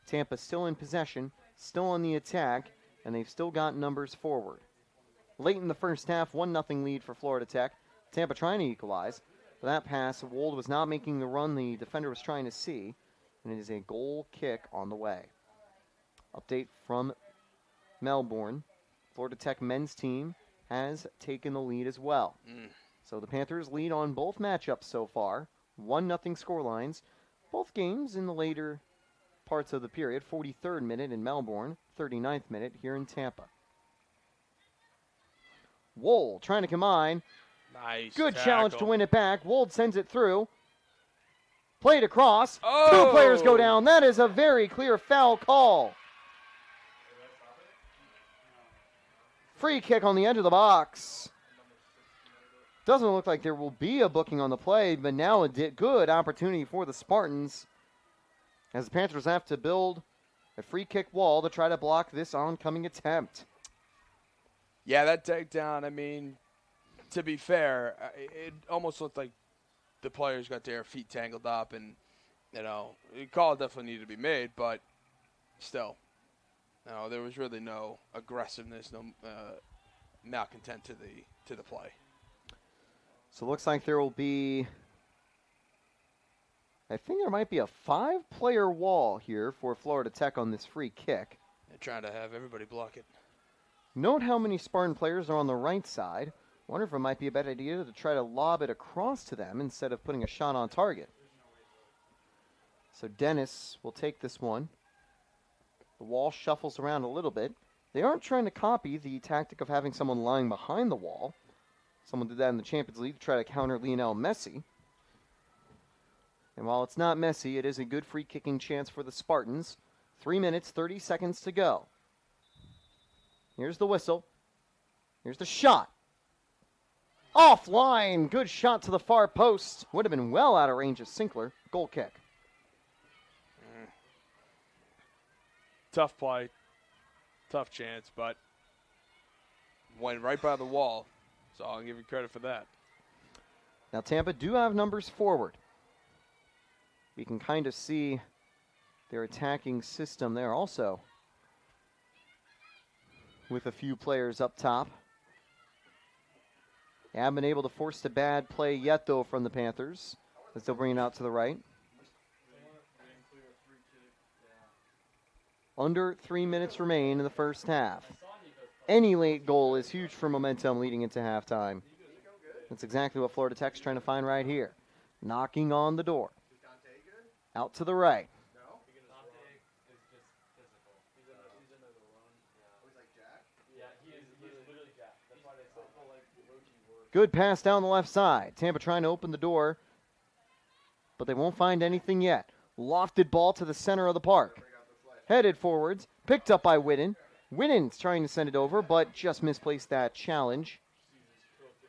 Tampa still in possession, still on the attack, and they've still got numbers forward. Late in the first half, 1-0 lead for Florida Tech. Tampa trying to equalize. But that pass, Wold was not making the run the defender was trying to see, and it is a goal kick on the way. Update from Melbourne. Florida Tech men's team has taken the lead as well. So the Panthers lead on both matchups so far. 1-0 scorelines. Both games in the later parts of the period. 43rd minute in Melbourne, 39th minute here in Tampa. Wold trying to combine. Nice. Good tackle. challenge to win it back. Wold sends it through. Played across. Oh! Two players go down. That is a very clear foul call. Free kick on the edge of the box. Doesn't look like there will be a booking on the play, but now a good opportunity for the Spartans as the Panthers have to build a free kick wall to try to block this oncoming attempt. Yeah, that takedown, I mean, to be fair, it almost looked like the players got their feet tangled up and, you know, a call definitely needed to be made, but still, you know, there was really no aggressiveness, no malcontent to the play. So it looks like there will be, I think there might be a 5-player wall here for Florida Tech on this free kick. They're trying to have everybody block it. Note how many Spartan players are on the right side. Wonder if it might be a better idea to try to lob it across to them instead of putting a shot on target. So Dennis will take this one. The wall shuffles around a little bit. They aren't trying to copy the tactic of having someone lying behind the wall. Someone did that in the Champions League to try to counter Lionel Messi. And while it's not Messi, it is a good free kicking chance for the Spartans. 3 minutes, 30 seconds to go. Here's the whistle. Here's the shot. Offline. Good shot to the far post. Would have been well out of range of Sinkler. Goal kick. Tough play. Tough chance, but went right by the wall. So I'll give you credit for that. Now Tampa do have numbers forward. We can kind of see their attacking system there also, with a few players up top. They haven't been able to force a bad play yet, though, from the Panthers, as they'll bring it out to the right. Under 3 minutes remain in the first half. Any late goal is huge for momentum leading into halftime. That's exactly what Florida Tech's trying to find right here. Knocking on the door. Out to the right. Good pass down the left side. Tampa trying to open the door, but they won't find anything yet. Lofted ball to the center of the park. Headed forwards, picked up by Whitten. Whitten's trying to send it over, but just misplaced that challenge.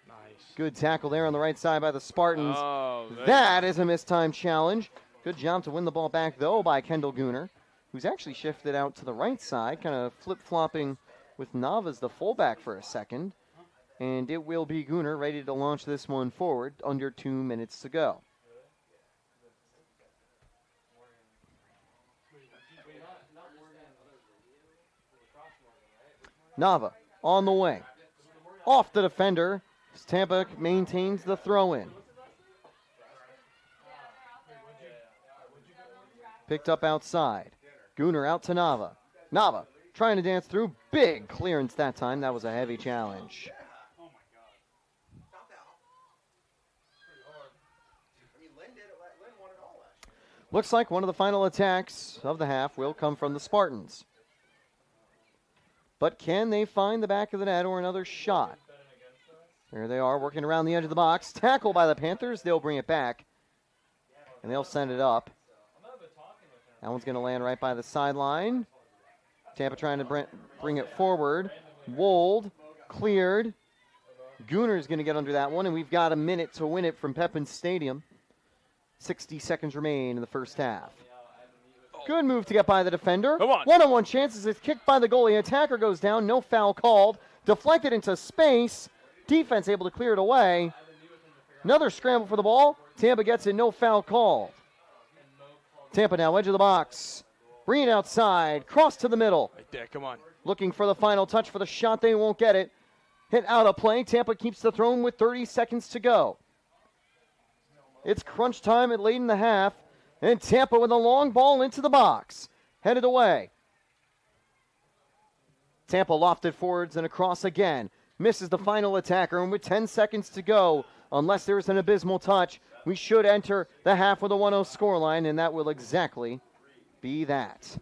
Nice. Good tackle there on the right side by the Spartans. Oh, there you That is a mistimed challenge. Good job to win the ball back, though, by Kendall Gooner, who's actually shifted out to the right side, kind of flip-flopping with Nava's the fullback for a second. And it will be Gooner ready to launch this one forward, under 2 minutes to go. Nava on the way. Off the defender. Tampa maintains the throw-in. Picked up outside. Gooner out to Nava. Nava trying to dance through. Big clearance that time. That was a heavy challenge. Oh my God. Looks like one of the final attacks of the half will come from the Spartans. But can they find the back of the net or another shot? There they are, working around the edge of the box. Tackle by the Panthers. They'll bring it back. And they'll send it up. That one's going to land right by the sideline. Tampa trying to bring it forward. Wold, cleared. Gooner's going to get under that one, and we've got a minute to win it from Pepin Stadium. 60 seconds remain in the first half. Good move to get by the defender. Come on. One-on-one chances. It's kicked by the goalie. Attacker goes down. No foul called. Deflected into space. Defense able to clear it away. Another scramble for the ball. Tampa gets it. No foul called. Tampa now edge of the box. Bring it outside. Cross to the middle. Right there, come on. Looking for the final touch for the shot. They won't get it. Hit out of play. Tampa keeps the throw with 30 seconds to go. It's crunch time at late in the half. And Tampa with a long ball into the box. Headed away. Tampa lofted forwards and across again. Misses the final attacker. And with 10 seconds to go, unless there's an abysmal touch, we should enter the half with a 1-0 scoreline, and that will exactly be that.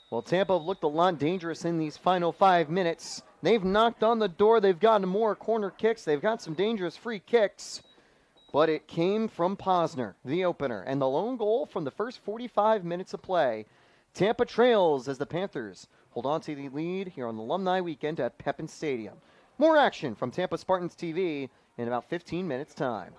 Well, Tampa looked a lot dangerous in these final 5 minutes. They've knocked on the door. They've gotten more corner kicks. They've got some dangerous free kicks. But it came from Posner, the opener, and the lone goal from the first 45 minutes of play. Tampa trails as the Panthers hold on to the lead here on the Alumni Weekend at Pepin Stadium. More action from Tampa Spartans TV in about 15 minutes' time.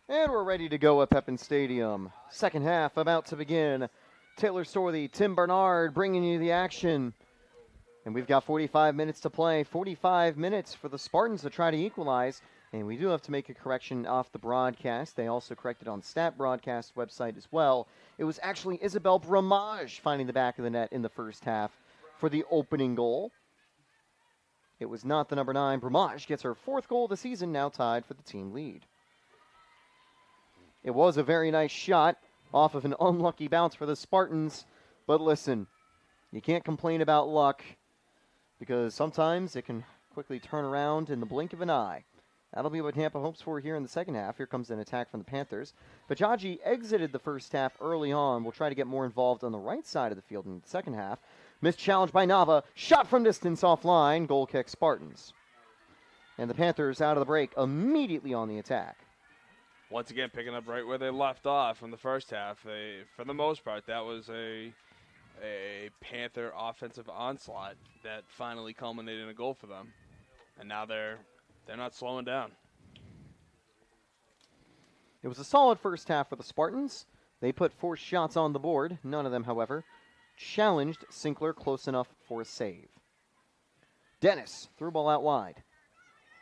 And we're ready to go at Pepin Stadium. Second half about to begin. Taylor Storthy, Tim Bernard bringing you the action. And we've got 45 minutes to play. 45 minutes for the Spartans to try to equalize. And we do have to make a correction off the broadcast. They also corrected on Stat Broadcast website as well. It was actually Isabel Bramage finding the back of the net in the first half for the opening goal. It was not the number 9. Bramage gets her 4th goal of the season, now tied for the team lead. It was a very nice shot off of an unlucky bounce for the Spartans. But listen, you can't complain about luck because sometimes it can quickly turn around in the blink of an eye. That'll be what Tampa hopes for here in the second half. Here comes an attack from the Panthers. Bajaji exited the first half early on. We'll try to get more involved on the right side of the field in the second half. Missed challenge by Nava. Shot from distance offline. Goal kick Spartans. And the Panthers out of the break immediately on the attack. Once again, picking up right where they left off from the first half. For the most part, that was a Panther offensive onslaught that finally culminated in a goal for them. And now they're not slowing down. It was a solid first half for the Spartans. They put 4 shots on the board. None of them, however, challenged Sinkler close enough for a save. Dennis threw ball out wide.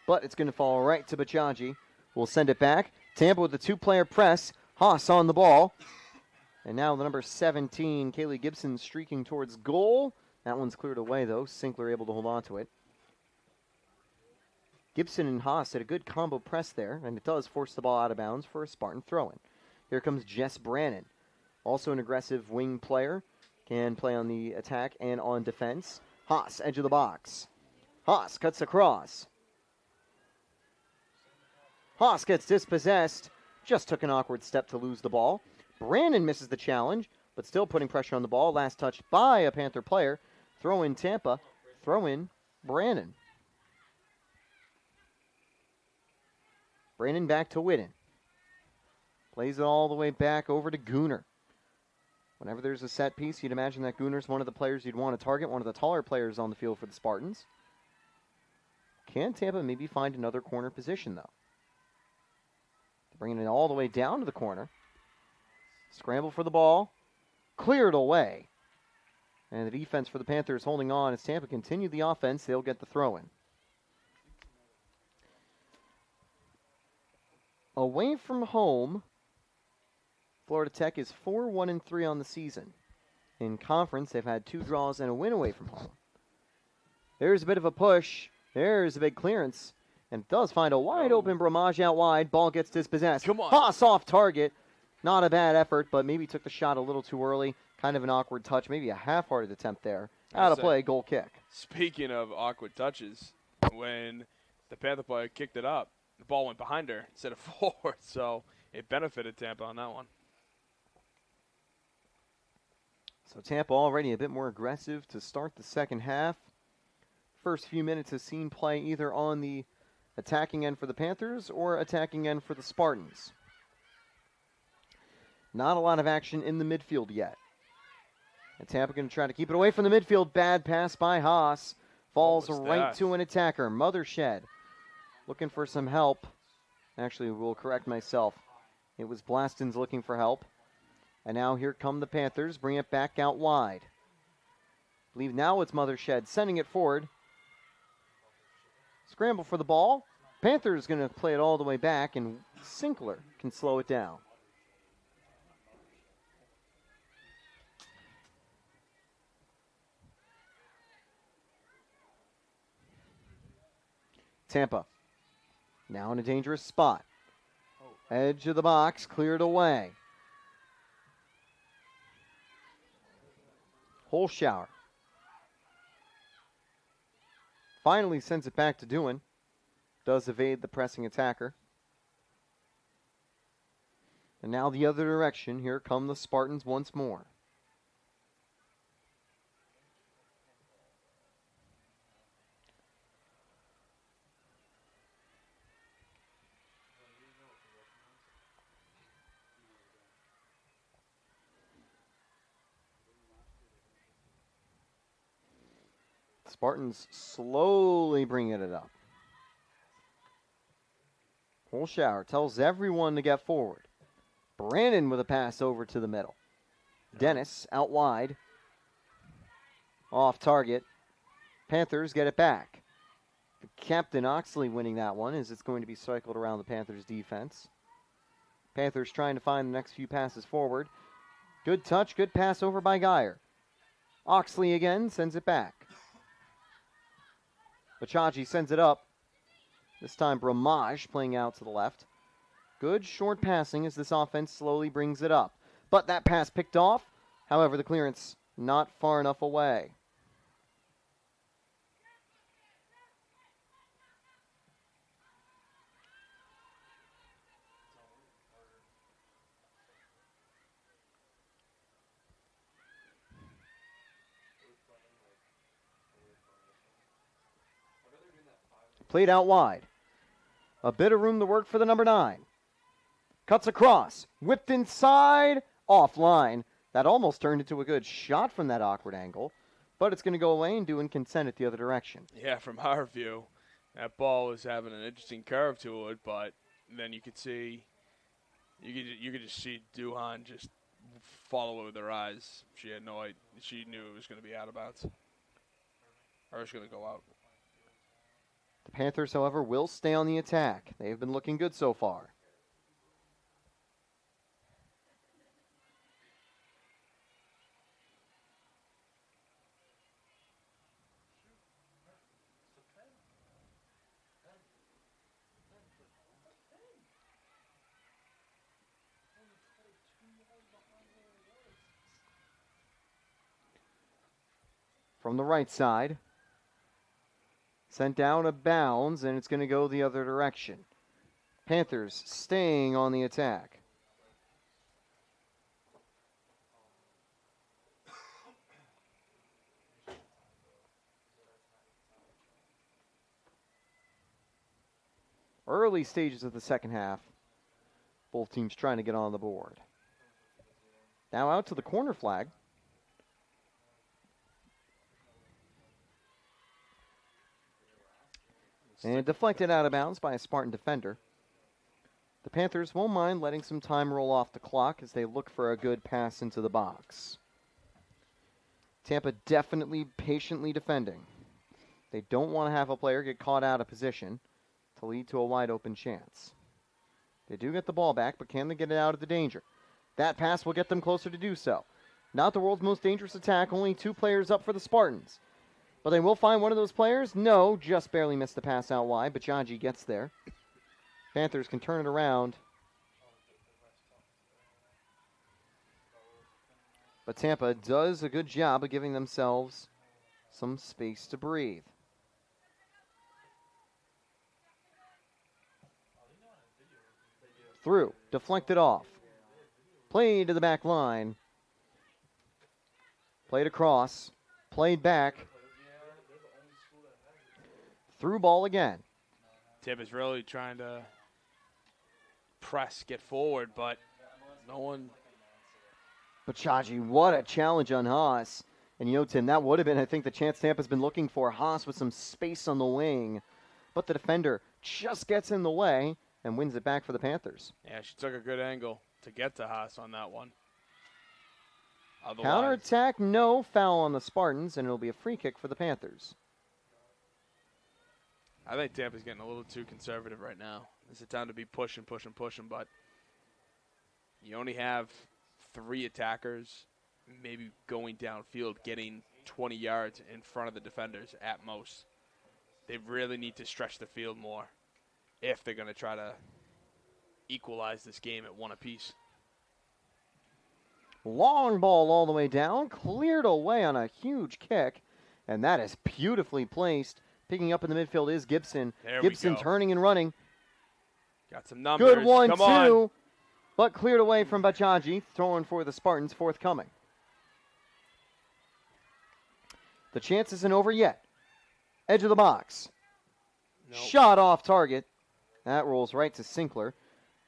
But it's going to fall right to Bajaji. We'll send it back. Tampa with the 2-player press. Haas on the ball. And now the number 17, Kaylee Gibson, streaking towards goal. That one's cleared away, though. Sinkler able to hold on to it. Gibson and Haas had a good combo press there, and it does force the ball out of bounds for a Spartan throw-in. Here comes Jess Brannon, also an aggressive wing player. Can play on the attack and on defense. Haas, edge of the box. Haas cuts across. Haas gets dispossessed. Just took an awkward step to lose the ball. Brannon misses the challenge, but still putting pressure on the ball. Last touch by a Panther player. Throw in Tampa. Throw in Brannon. Brannon back to Whitten. Plays it all the way back over to Gooner. Whenever there's a set piece, you'd imagine that Gooner's one of the players you'd want to target, one of the taller players on the field for the Spartans. Can Tampa maybe find another corner position, though? Bringing it all the way down to the corner. Scramble for the ball. Cleared away. And the defense for the Panthers holding on as Tampa continue the offense. They'll get the throw-in. Away from home, Florida Tech is 4-1-3 on the season. In conference, they've had 2 draws and a win away from home. There's a bit of a push. There's a big clearance. And does find a wide open Bramage out wide. Ball gets dispossessed. Come on. Haas off target. Not a bad effort, but maybe took the shot a little too early. Kind of an awkward touch. Maybe a half-hearted attempt there. Out of play, goal kick. Speaking of awkward touches, when the Panther player kicked it up, the ball went behind her instead of forward, so it benefited Tampa on that one. So Tampa already a bit more aggressive to start the second half. First few minutes has seen play either on the attacking end for the Panthers or attacking end for the Spartans. Not a lot of action in the midfield yet. And Tampa going to try to keep it away from the midfield. Bad pass by Haas. Falls right to an attacker. Mothershed looking for some help. Actually, we'll correct myself. It was Blastons looking for help. And now here come the Panthers. Bring it back out wide. I believe now it's Mothershed sending it forward. Scramble for the ball. Panthers going to play it all the way back, and Sinkler can slow it down. Tampa now in a dangerous spot. Edge of the box, cleared away. Holshower finally sends it back to Doohan. Does evade the pressing attacker. And now the other direction. Here come the Spartans once more. Spartans slowly bringing it up. Holshower tells everyone to get forward. Brandon with a pass over to the middle. Dennis out wide. Off target. Panthers get it back. The captain Oxley winning that one as it's going to be cycled around the Panthers defense. Panthers trying to find the next few passes forward. Good touch, good pass over by Geyer. Oxley again sends it back. Bachaji sends it up. This time Bramage playing out to the left. Good short passing as this offense slowly brings it up. But that pass picked off. However, the clearance not far enough away. Played out wide. A bit of room to work for the number 9. Cuts across. Whipped inside. Offline. That almost turned into a good shot from that awkward angle. But it's going to go away and do consent it the other direction. Yeah, from our view, that ball was having an interesting curve to it, but then you could see, you could just see Duhan just follow it with her eyes. She had no idea. She knew it was going to be out of bounds. Or it was going to go out. The Panthers, however, will stay on the attack. They have been looking good so far. From the right side. Sent down of bounds, and it's going to go the other direction. Panthers staying on the attack. Early stages of the second half. Both teams trying to get on the board. Now out to the corner flag. And deflected out of bounds by a Spartan defender. The Panthers won't mind letting some time roll off the clock as they look for a good pass into the box. Tampa definitely patiently defending. They don't want to have a player get caught out of position to lead to a wide open chance. They do get the ball back, but can they get it out of the danger? That pass will get them closer to do so. Not the world's most dangerous attack, only 2 players up for the Spartans. But they will find one of those players? No, just barely missed the pass out wide, but Jaji gets there. Panthers can turn it around. But Tampa does a good job of giving themselves some space to breathe. Through, deflected off. Played to the back line. Played across. Played back. Through ball again. Tampa's really trying to press, get forward, but no one. Bachaji, what a challenge on Haas. And you know, Tim, that would have been, I think, the chance Tampa's been looking for. Haas with some space on the wing. But the defender just gets in the way and wins it back for the Panthers. Yeah, she took a good angle to get to Haas on that one. Counterattack, no foul on the Spartans, and it'll be a free kick for the Panthers. I think Tampa's getting a little too conservative right now. It's a time to be pushing, but you only have 3 attackers maybe going downfield, getting 20 yards in front of the defenders at most. They really need to stretch the field more if they're going to try to equalize this game at 1 apiece. Long ball all the way down, cleared away on a huge kick, and that is beautifully placed. Picking up in the midfield is Gibson. There Gibson we go. turning and running. Got some numbers. Good 1-2, Come on. but cleared away from Bachaji, throwing for the Spartans, forthcoming. The chance isn't over yet. Edge of the box. Nope. Shot off target. That rolls right to Sinkler.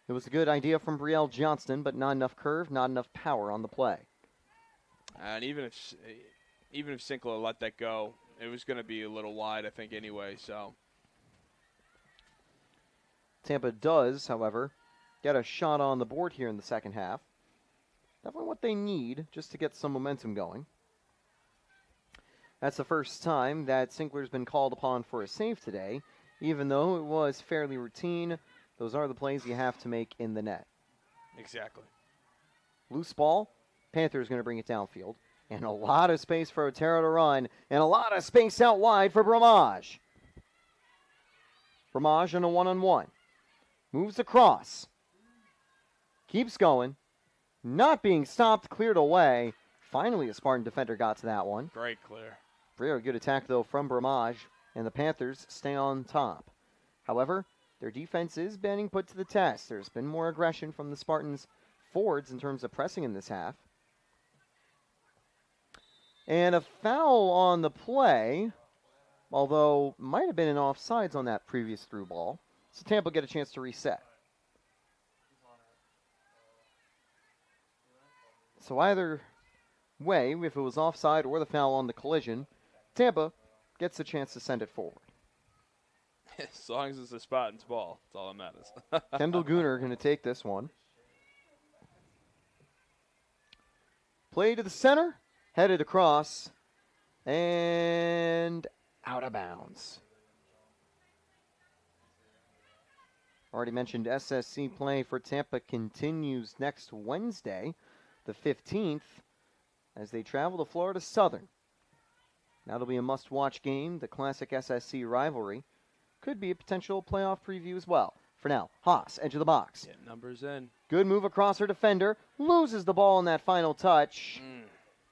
It was a good idea from Brielle Johnston, but not enough curve, not enough power on the play. And even if Sinkler let that go, it was going to be a little wide, I think, anyway. So Tampa does, however, get a shot on the board here in the second half. Definitely what they need just to get some momentum going. That's the first time that Sinkler's been called upon for a save today, even though it was fairly routine. Those are the plays you have to make in the net. Exactly. Loose ball, Panthers going to bring it downfield. And a lot of space for Otero to run, and a lot of space out wide for Bramage. Bramage on a one-on-one. Moves across. Keeps going. Not being stopped, cleared away. Finally, a Spartan defender got to that one. Great clear. Very good attack, though, from Bramage, and the Panthers stay on top. However, their defense is being put to the test. There's been more aggression from the Spartans forwards in terms of pressing in this half. And a foul on the play, although might have been an offsides on that previous through ball. So Tampa get a chance to reset. So either way, if it was offside or the foul on the collision, Tampa gets a chance to send it forward. As long as it's a Spartans ball, that's all that matters. Kendall Gooner going to take this one. Play to the center, headed across, and out of bounds. Already mentioned SSC play for Tampa continues next Wednesday, the 15th, as they travel to Florida Southern. That'll be a must-watch game. The classic SSC rivalry could be a potential playoff preview as well. For now, Haas, edge of the box. Get numbers in. Good move across her defender. Loses the ball in that final touch.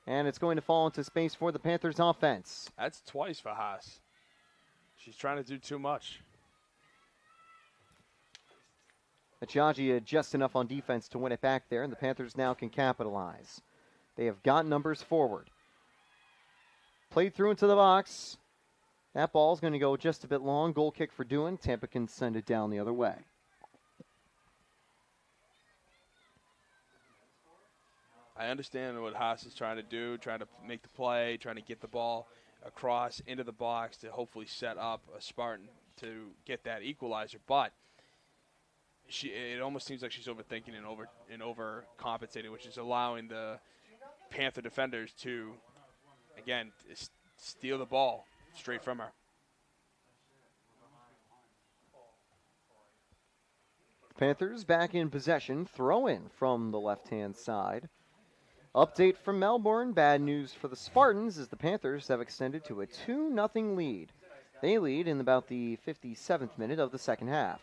And it's going to fall into space for the Panthers offense. That's twice for Haas. She's trying to do too much. Achaji had just enough on defense to win it back there, and the Panthers now can capitalize. They have got numbers forward. Played through into the box. That ball's going to go just a bit long. Goal kick for Dewan. Tampa can send it down the other way. I understand what Haas is trying to do, trying to make the play, trying to get the ball across into the box to hopefully set up a Spartan to get that equalizer. But it almost seems like she's overthinking and overcompensating, which is allowing the Panther defenders to, again, steal the ball straight from her. Panthers back in possession. Throw in from the left-hand side. Update from Melbourne. Bad news for the Spartans as the Panthers have extended to a 2-0 lead. They lead in about the 57th minute of the second half.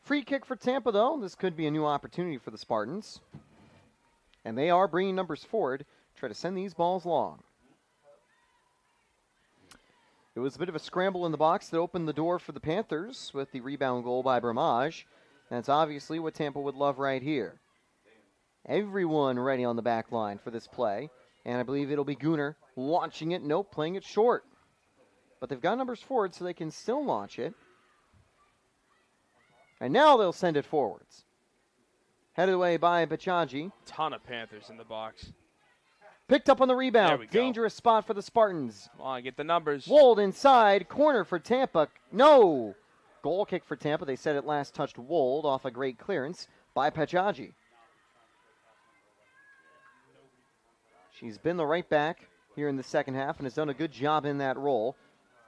Free kick for Tampa, though. This could be a new opportunity for the Spartans. And they are bringing numbers forward, try to send these balls long. It was a bit of a scramble in the box that opened the door for the Panthers with the rebound goal by Bramage. That's obviously what Tampa would love right here. Everyone ready on the back line for this play. And I believe it'll be Gooner launching it. Nope, playing it short. But they've got numbers forward so they can still launch it. And now they'll send it forwards. Headed away by Bachaji. Ton of Panthers in the box. Picked up on the rebound. There we go. Dangerous spot for the Spartans. Come on, get the numbers. Wold inside. Corner for Tampa. No. Goal kick for Tampa. They said it last touched Wold off a great clearance by Pachaji. She's been the right back here in the second half and has done a good job in that role.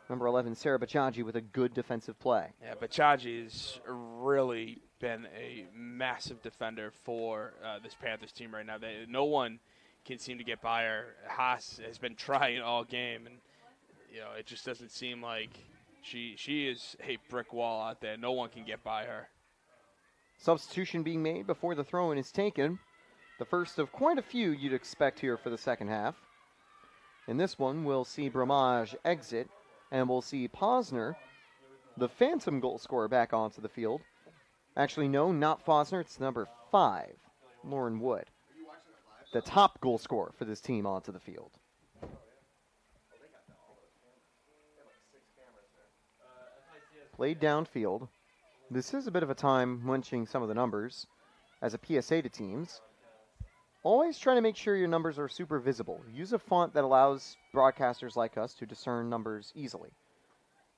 Number 11, Sarah Bachaji, with a good defensive play. Yeah, Bachaji has really been a massive defender for this Panthers team right now. No one can seem to get by her. Haas has been trying all game, and it just doesn't seem like she is a brick wall out there. No one can get by her. Substitution being made before the throw-in is taken. The first of quite a few you'd expect here for the second half. In this one, we'll see Bramage exit, and we'll see Posner, the phantom goal scorer, back onto the field. Actually, no, not Posner. It's number 5, Lauren Wood, the top goal scorer for this team, onto the field. Played downfield. This is a bit of a time munching some of the numbers as a PSA to teams. Always trying to make sure your numbers are super visible. Use a font that allows broadcasters like us to discern numbers easily.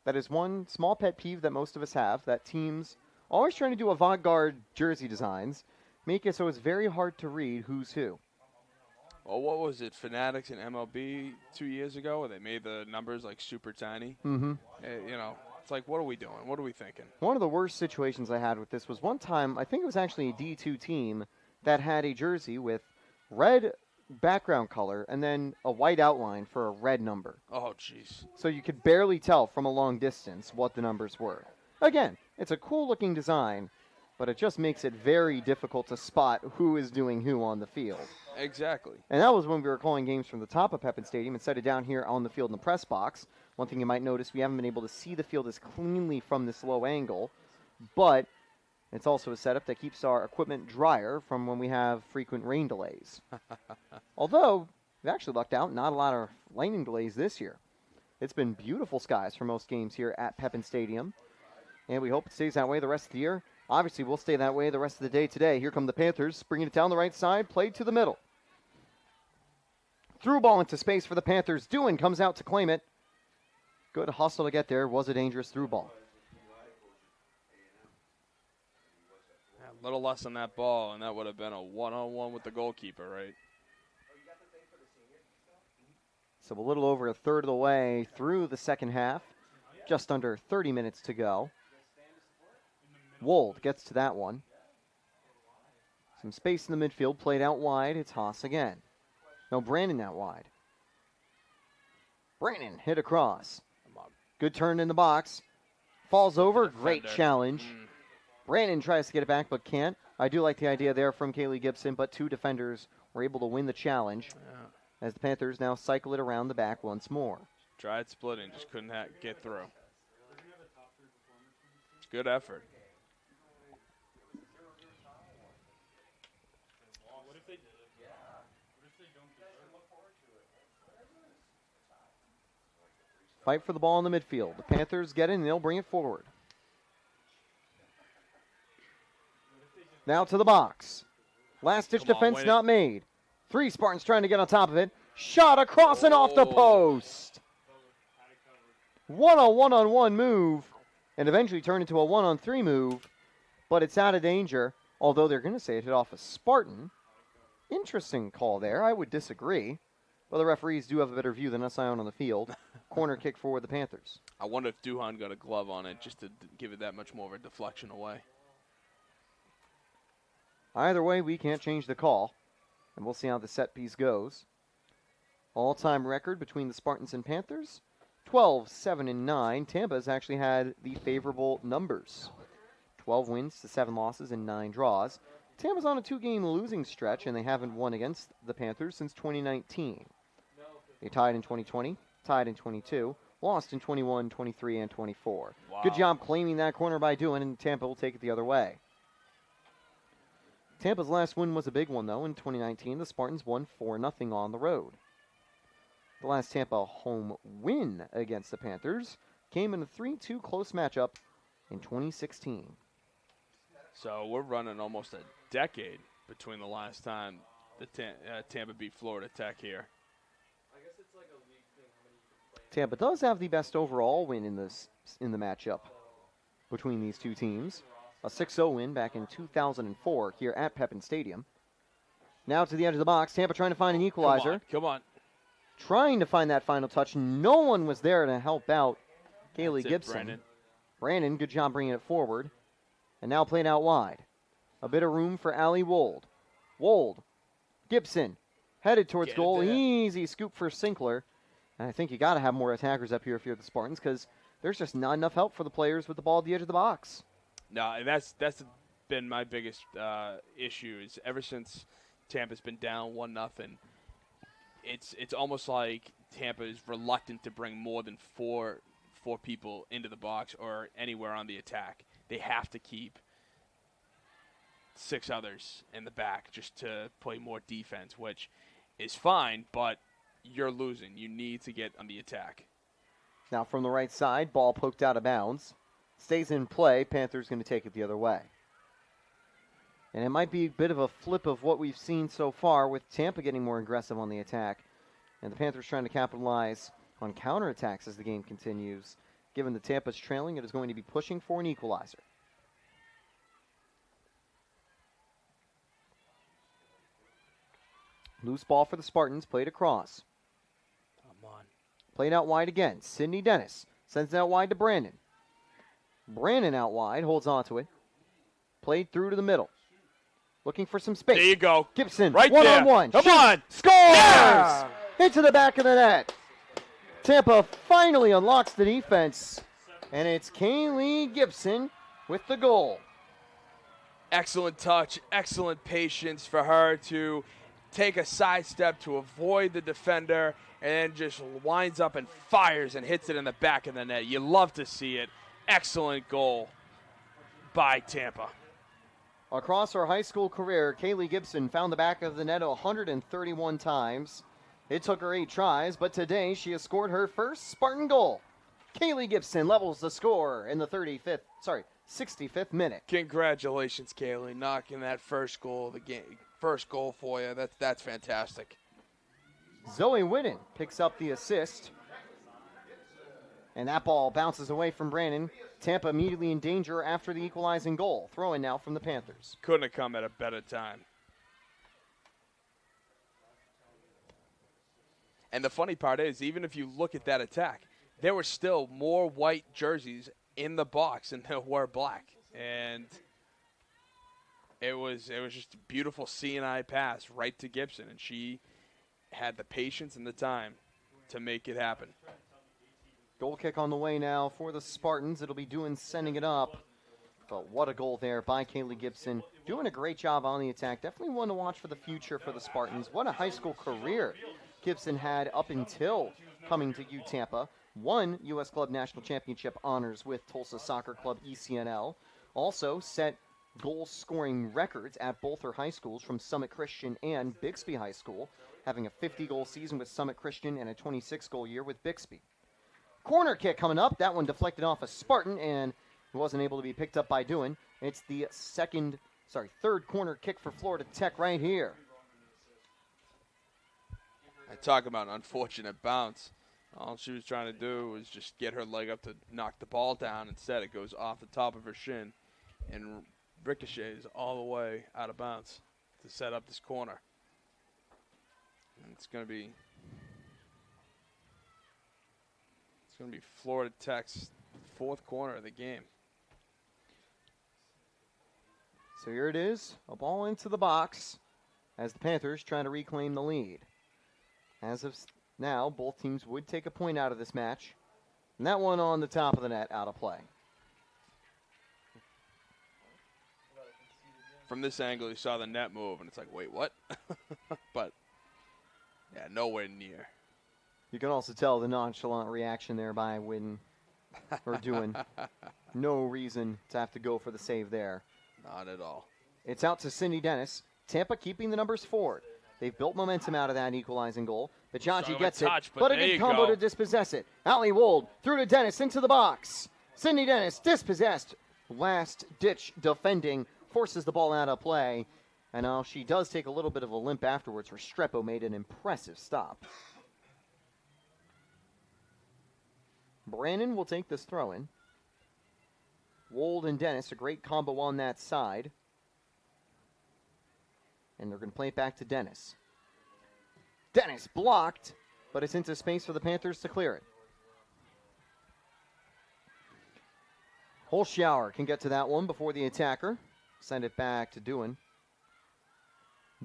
That is one small pet peeve that most of us have, that teams always trying to do avant-garde jersey designs make it so it's very hard to read who's who. Well, what was it, Fanatics and MLB 2 years ago, where they made the numbers like super tiny? Mm-hmm. It's like, what are we doing? What are we thinking? One of the worst situations I had with this was one time, I think it was actually a D2 team that had a jersey with red background color and then a white outline for a red number. Oh, jeez. So you could barely tell from a long distance what the numbers were. Again, it's a cool looking design, but it just makes it very difficult to spot who is doing who on the field. Exactly. And that was when we were calling games from the top of Pepin Stadium instead of down here on the field in the press box. One thing you might notice, we haven't been able to see the field as cleanly from this low angle, but it's also a setup that keeps our equipment drier from when we have frequent rain delays. Although, we actually lucked out, not a lot of lightning delays this year. It's been beautiful skies for most games here at Pepin Stadium, and we hope it stays that way the rest of the year. Obviously, we'll stay that way the rest of the day today. Here come the Panthers, bringing it down the right side, played to the middle. Through ball into space for the Panthers. Doohan comes out to claim it. Good hustle to get there. Was a dangerous through ball. A little less on that ball, and that would have been a one-on-one with the goalkeeper, right? So a little over a third of the way through the second half. Just under 30 minutes to go. Wold gets to that one. Some space in the midfield. Played out wide. It's Haas again. No, Brandon out wide. Brandon hit across. Good turn in the box. Falls over. Great challenge. Brandon tries to get it back but can't. I do like the idea there from Kaylee Gibson, but two defenders were able to win the challenge as the Panthers now cycle it around the back once more. Tried splitting, just couldn't get through. It's good effort. Fight for the ball in the midfield. The Panthers get in and they'll bring it forward. Now to the box. Last-ditch defense not made. Three Spartans trying to get on top of it. Shot across and off the post. One-on-one move and eventually turned into a one-on-three move, but it's out of danger, although they're going to say it hit off a Spartan. Interesting call there. I would disagree. But the referees do have a better view than us on the field. Corner kick for the Panthers. I wonder if Doohan got a glove on it just to give it that much more of a deflection away. Either way, we can't change the call, and we'll see how the set piece goes. All-time record between the Spartans and Panthers, 12, 7, and 9. Tampa has actually had the favorable numbers. 12 wins to 7 losses and 9 draws. Tampa's on a 2-game losing stretch, and they haven't won against the Panthers since 2019. They tied in 2020, tied in 22, lost in 21, 23, and 24. Wow. Good job claiming that corner by Doohan, and Tampa will take it the other way. Tampa's last win was a big one, though. In 2019, the Spartans won 4-0 on the road. The last Tampa home win against the Panthers came in a 3-2 close matchup in 2016. So we're running almost a decade between the last time the Tampa beat Florida Tech here. Tampa does have the best overall win in the matchup between these two teams. A 6-0 win back in 2004 here at Pepin Stadium. Now to the edge of the box. Tampa trying to find an equalizer. Come on. Trying to find that final touch. No one was there to help out Kaylee That's it, Gibson. Brandon, good job bringing it forward. And now played out wide. A bit of room for Allie Wold. Wold. Gibson. Headed towards goal. Easy scoop for Sinkler. And I think you got to have more attackers up here if you're the Spartans, because there's just not enough help for the players with the ball at the edge of the box. No, and that's been my biggest issue. Is ever since Tampa's been down 1-0, it's almost like Tampa is reluctant to bring more than four people into the box or anywhere on the attack. They have to keep 6 others in the back just to play more defense, which is fine, but you're losing. You need to get on the attack. Now from the right side, ball poked out of bounds. Stays in play. Panthers going to take it the other way. And it might be a bit of a flip of what we've seen so far, with Tampa getting more aggressive on the attack. And the Panthers trying to capitalize on counterattacks as the game continues. Given the Tampa's trailing, it is going to be pushing for an equalizer. Loose ball for the Spartans, played across. Come on. Played out wide again. Sydney Dennis sends it out wide to Brandon. Brandon out wide, holds on to it. Played through to the middle. Looking for some space. There you go. Gibson, Right one-on-one. there. Come on. Scores! Yeah! Into the back of the net. Tampa finally unlocks the defense. And it's Kaylee Gibson with the goal. Excellent touch, excellent patience for her to take a sidestep to avoid the defender, and then just winds up and fires and hits it in the back of the net. You love to see it. Excellent goal by Tampa. Across her high school career, Kaylee Gibson found the back of the net 131 times. It took her 8 tries, but today she has scored her first Spartan goal. Kaylee Gibson levels the score in the 65th minute. Congratulations, Kaylee, knocking that first goal of the game. First goal for you. That's fantastic. Zoe Whitten picks up the assist. And that ball bounces away from Brandon. Tampa immediately in danger after the equalizing goal. Throw in now from the Panthers. Couldn't have come at a better time. And the funny part is, even if you look at that attack, there were still more white jerseys in the box than there were black. And it was just a beautiful C&I pass right to Gibson, and she had the patience and the time to make it happen. Goal kick on the way now for the Spartans. It'll be Doohan sending it up. But what a goal there by Kaylee Gibson. Doing a great job on the attack. Definitely one to watch for the future for the Spartans. What a high school career Gibson had up until coming to Tampa. Won U.S. Club National Championship honors with Tulsa Soccer Club ECNL. Also set goal-scoring records at both her high schools from Summit Christian and Bixby High School, having a 50-goal season with Summit Christian and a 26-goal year with Bixby. Corner kick coming up. That one deflected off a Spartan and wasn't able to be picked up by Doohan. It's the third corner kick for Florida Tech right here. I talk about an unfortunate bounce. All she was trying to do was just get her leg up to knock the ball down. Instead, it goes off the top of her shin and ricochets all the way out of bounds to set up this corner. And it's going to be Florida Tech's fourth corner of the game. So here it is, a ball into the box as the Panthers trying to reclaim the lead. As of now, both teams would take a point out of this match. And that one on the top of the net, out of play. From this angle, you saw the net move, and it's like, wait, what? But, yeah, nowhere near. You can also tell the nonchalant reaction there by Whitten, or Doohan. No reason to have to go for the save there. Not at all. It's out to Cindy Dennis. Tampa keeping the numbers forward. They've built momentum out of that equalizing goal. Bajaji gets it, but a good combo to dispossess it. Ali Wold through to Dennis into the box. Cindy Dennis dispossessed. Last-ditch defending forces the ball out of play. And now she does take a little bit of a limp afterwards. Restrepo made an impressive stop. Brandon will take this throw in. Wold and Dennis, a great combo on that side. And they're going to play it back to Dennis. Dennis blocked, but it's into space for the Panthers to clear it. Holschauer can get to that one before the attacker. Send it back to Doohan.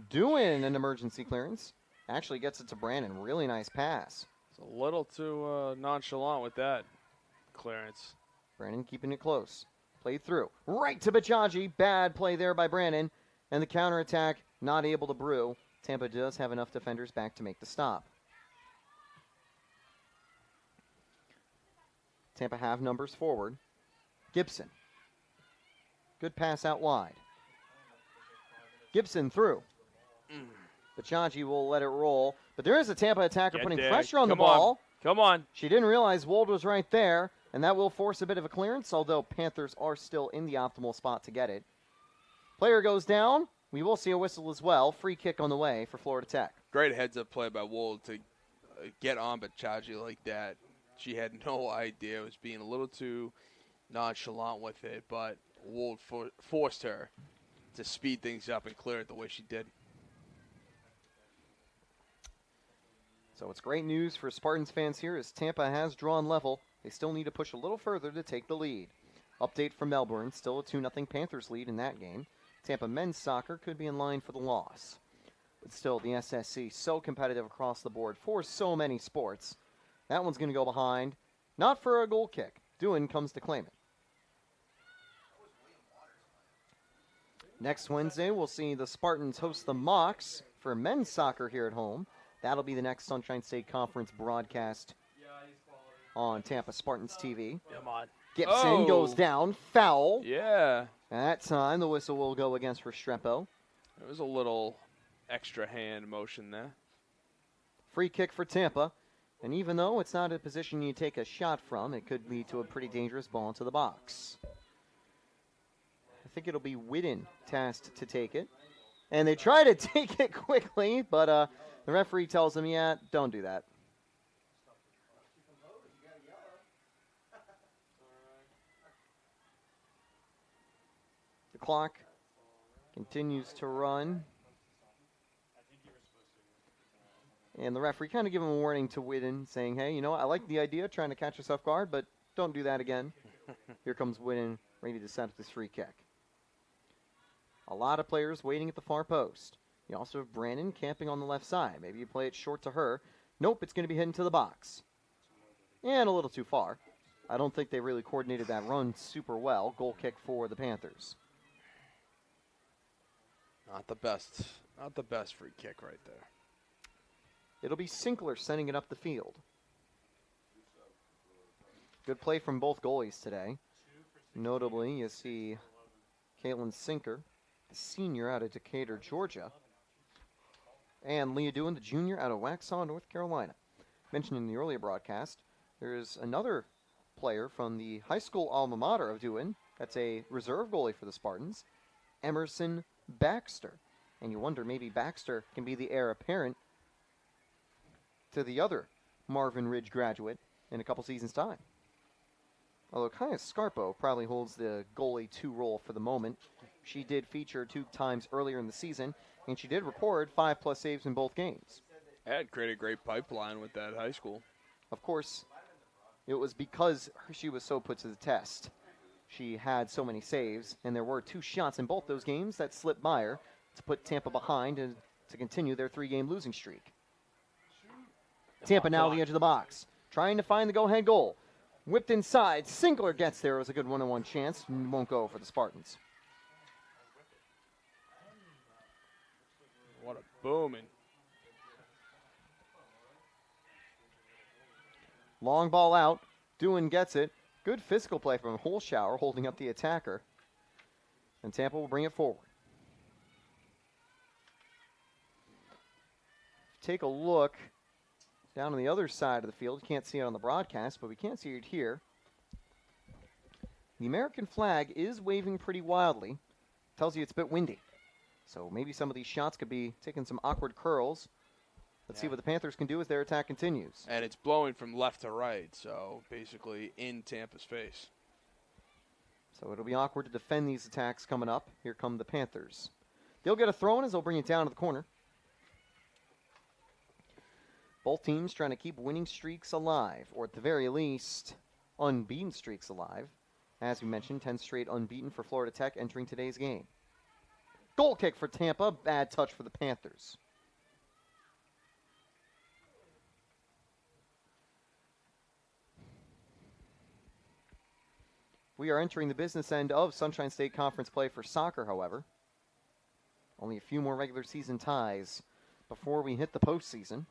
Doohan, an emergency clearance. Actually gets it to Brandon. Really nice pass. It's a little too nonchalant with that clearance. Brandon keeping it close. Played through. Right to Bajaji. Bad play there by Brandon. And the counterattack not able to brew. Tampa does have enough defenders back to make the stop. Tampa have numbers forward. Gibson. Good pass out wide. Gibson through. Bajaji will let it roll. But there is a Tampa attacker putting pressure on the ball. Come on. She didn't realize Wold was right there. And that will force a bit of a clearance, although Panthers are still in the optimal spot to get it. Player goes down. We will see a whistle as well. Free kick on the way for Florida Tech. Great heads-up play by Wold to get on Bachaji like that. She had no idea. It was being a little too nonchalant with it, but Wold forced her to speed things up and clear it the way she did. So it's great news for Spartans fans here as Tampa has drawn level. They still need to push a little further to take the lead. Update from Melbourne, still a 2-0 Panthers lead in that game. Tampa men's soccer could be in line for the loss. But still, the SSC so competitive across the board for so many sports. That one's going to go behind. Not for a goal kick. Dewan comes to claim it. Next Wednesday, we'll see the Spartans host the Mocs for men's soccer here at home. That'll be the next Sunshine State Conference broadcast on Tampa Spartans TV. Come on. Gibson goes down. Foul. Yeah. At that time, the whistle will go against Restrepo. There was a little extra hand motion there. Free kick for Tampa. And even though it's not a position you take a shot from, it could lead to a pretty dangerous ball into the box. I think it'll be Whitten tasked to take it. And they try to take it quickly, but the referee tells them, yeah, don't do that. The clock continues to run. And the referee kind of giving a warning to Whitten, saying, hey, you know, I like the idea, trying to catch us off guard, but don't do that again. Here comes Whitten, ready to set up this free kick. A lot of players waiting at the far post. You also have Brandon camping on the left side. Maybe you play it short to her. Nope, it's going to be heading to the box. And a little too far. I don't think they really coordinated that run super well. Goal kick for the Panthers. Not the best free kick right there. It'll be Sinkler sending it up the field. Good play from both goalies today. Notably, you see Caitlin Sinker, the senior out of Decatur, Georgia, and Leah Dewan, the junior out of Waxhaw, North Carolina. Mentioned in the earlier broadcast, there's another player from the high school alma mater of Dewan. That's a reserve goalie for the Spartans, Emerson Baxter. And you wonder, maybe Baxter can be the heir apparent to the other Marvin Ridge graduate in a couple seasons' time. Although Kaya Scarpo probably holds the goalie 2 role for the moment. She did feature 2 times earlier in the season, and she did record 5+ saves in both games. Had created a great pipeline with that high school. Of course, it was because she was so put to the test. She had so many saves, and there were 2 shots in both those games that slipped by her to put Tampa behind and to continue their 3-game losing streak. Tampa now at the edge of the box, trying to find the go-ahead goal. Whipped inside. Sinkler gets there. It was a good one-on-one chance. Won't go for the Spartans. What a booming. Long ball out. Dewan gets it. Good physical play from Holshower holding up the attacker. And Tampa will bring it forward. Take a look down on the other side of the field. You can't see it on the broadcast, but we can't see it here. The American flag is waving pretty wildly. Tells you it's a bit windy. So maybe some of these shots could be taking some awkward curls. Let's see what the Panthers can do as their attack continues. And it's blowing from left to right, so basically in Tampa's face. So it'll be awkward to defend these attacks coming up. Here come the Panthers. They'll get a throw in as they'll bring it down to the corner. Both teams trying to keep winning streaks alive, or at the very least, unbeaten streaks alive. As we mentioned, 10 straight unbeaten for Florida Tech entering today's game. Goal kick for Tampa, bad touch for the Panthers. We are entering the business end of Sunshine State Conference play for soccer, however. Only a few more regular season ties before we hit the postseason.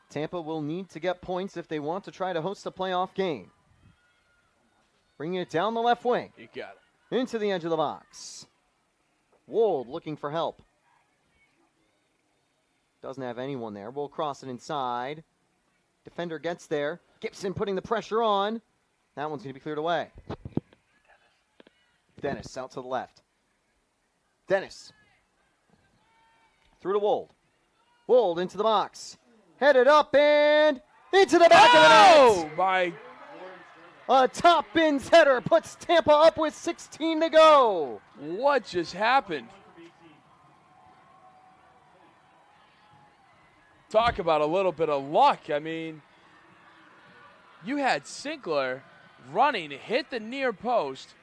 Tampa will need to get points if they want to try to host a playoff game. Bringing it down the left wing. You got it. Into the edge of the box. Wold looking for help. Doesn't have anyone there. We'll cross it inside. Defender gets there. Gibson putting the pressure on. That one's going to be cleared away. Dennis out to the left. Dennis. Through to Wold. Wold into the box. Headed up and into the back of the net. Oh, my. A top bins header puts Tampa up with 16 to go. What just happened? Talk about a little bit of luck. I mean, you had Sinkler running, hit the near post.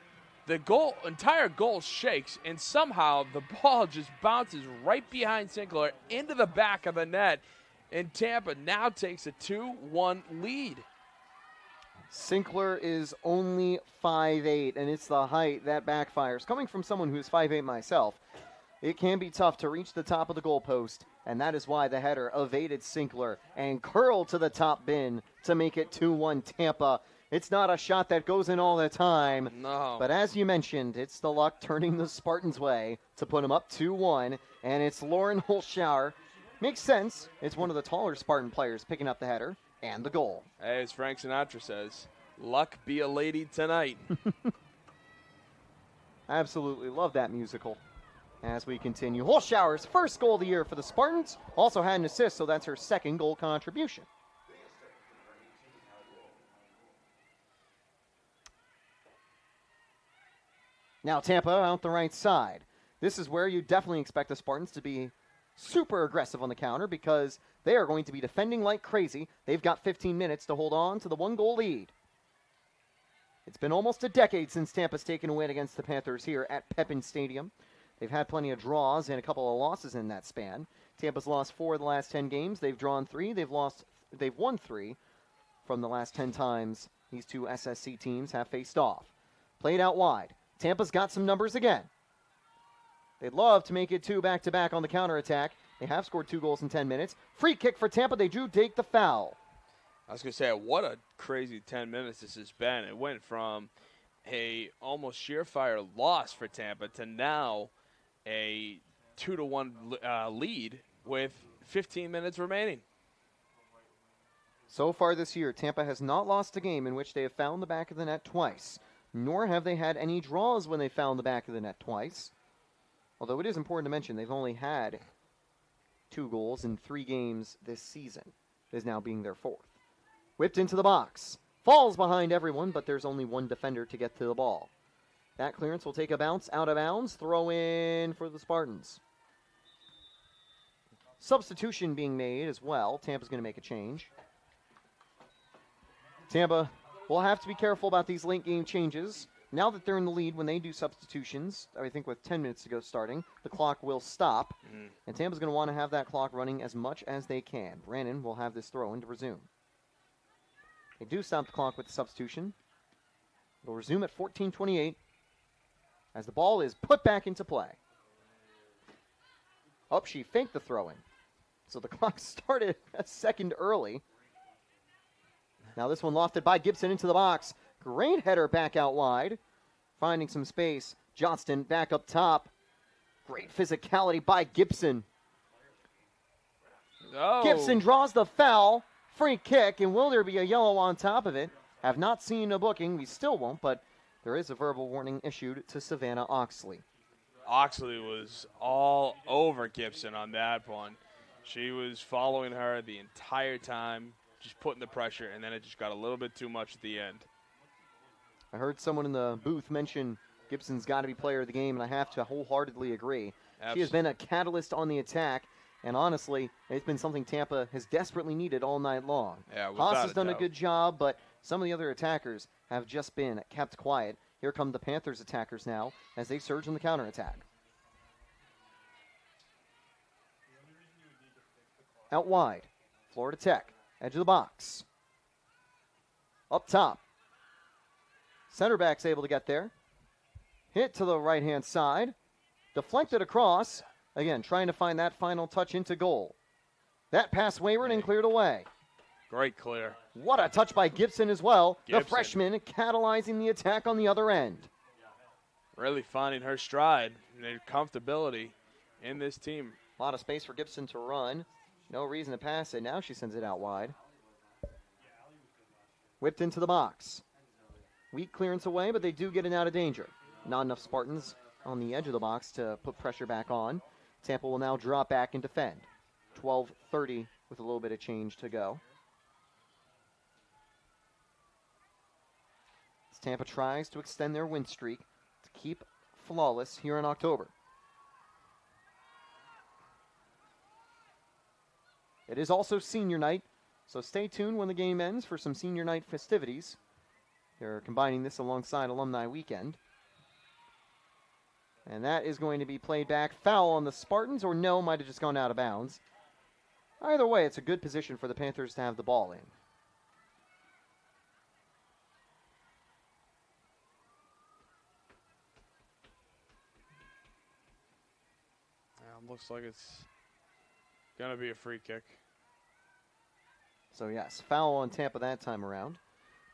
The entire goal shakes, and somehow the ball just bounces right behind Sinkler into the back of the net, and Tampa now takes a 2-1 lead. Sinkler is only 5'8", and it's the height that backfires. Coming from someone who's 5'8" myself, it can be tough to reach the top of the goalpost, and that is why the header evaded Sinkler and curled to the top bin to make it 2-1 Tampa. It's not a shot that goes in all the time. No. But as you mentioned, it's the luck turning the Spartans' way to put them up 2-1, and it's Lauren Holschauer. Makes sense. It's one of the taller Spartan players picking up the header and the goal. Hey, as Frank Sinatra says, luck be a lady tonight. Absolutely love that musical. As we continue, Holschauer's first goal of the year for the Spartans. Also had an assist, so that's her second goal contribution. Now Tampa out the right side. This is where you definitely expect the Spartans to be super aggressive on the counter because they are going to be defending like crazy. They've got 15 minutes to hold on to the 1-goal lead. It's been almost a decade since Tampa's taken a win against the Panthers here at Pepin Stadium. They've had plenty of draws and a couple of losses in that span. Tampa's lost 4 of the last 10 games. They've drawn 3. They've won 3 from the last 10 times these two SSC teams have faced off. Played out wide. Tampa's got some numbers again. They'd love to make it 2 back-to-back on the counterattack. They have scored 2 goals in 10 minutes. Free kick for Tampa. They do take the foul. I was going to say, what a crazy 10 minutes this has been. It went from a almost surefire loss for Tampa to now a 2-1 lead with 15 minutes remaining. So far this year, Tampa has not lost a game in which they have found the back of the net twice, nor have they had any draws when they found the back of the net twice. Although it is important to mention they've only had 2 goals in 3 games this season. It is now being their 4th. Whipped into the box. Falls behind everyone, but there's only one defender to get to the ball. That clearance will take a bounce out of bounds. Throw in for the Spartans. Substitution being made as well. Tampa's going to make a change. Tampa will have to be careful about these late game changes. Now that they're in the lead, when they do substitutions, I think with 10 minutes to go starting, the clock will stop. And Tampa's going to want to have that clock running as much as they can. Brandon will have this throw in to resume. They do stop the clock with the substitution. It'll resume at 14:28 as the ball is put back into play. Up, she faked the throw in. So the clock started a second early. Now this one lofted by Gibson into the box. Great header back out wide. Finding some space. Johnston back up top. Great physicality by Gibson. Oh. Gibson draws the foul. Free kick, and will there be a yellow on top of it? Have not seen a booking. We still won't, but there is a verbal warning issued to Savannah Oxley. Oxley was all over Gibson on that one. She was following her the entire time, just putting the pressure, and then it just got a little bit too much at the end. I heard someone in the booth mention Gibson's got to be player of the game, and I have to wholeheartedly agree. She has been a catalyst on the attack, and honestly, it's been something Tampa has desperately needed all night long. Yeah, Haas has done a good job, but some of the other attackers have just been kept quiet. Here come the Panthers attackers now as they surge on the counterattack. Out wide, Florida Tech, edge of the box. Up top. Center back's able to get there. Hit to the right-hand side. Deflected across. Again, trying to find that final touch into goal. That pass wayward and cleared away. Great clear. What a touch by Gibson as well. Gibson. The freshman catalyzing the attack on the other end. Really finding her stride and her comfortability in this team. A lot of space for Gibson to run. No reason to pass it. Now she sends it out wide. Whipped into the box. Weak clearance away, but they do get it out of danger. Not enough Spartans on the edge of the box to put pressure back on. Tampa will now drop back and defend. 12:30 with a little bit of change to go. As Tampa tries to extend their win streak to keep flawless here in October. It is also senior night, so stay tuned when the game ends for some senior night festivities. They're combining this alongside Alumni Weekend. And that is going to be played back. Foul on the Spartans, or no, might have just gone out of bounds. Either way, it's a good position for the Panthers to have the ball in. Looks like it's going to be a free kick. So yes, foul on Tampa that time around.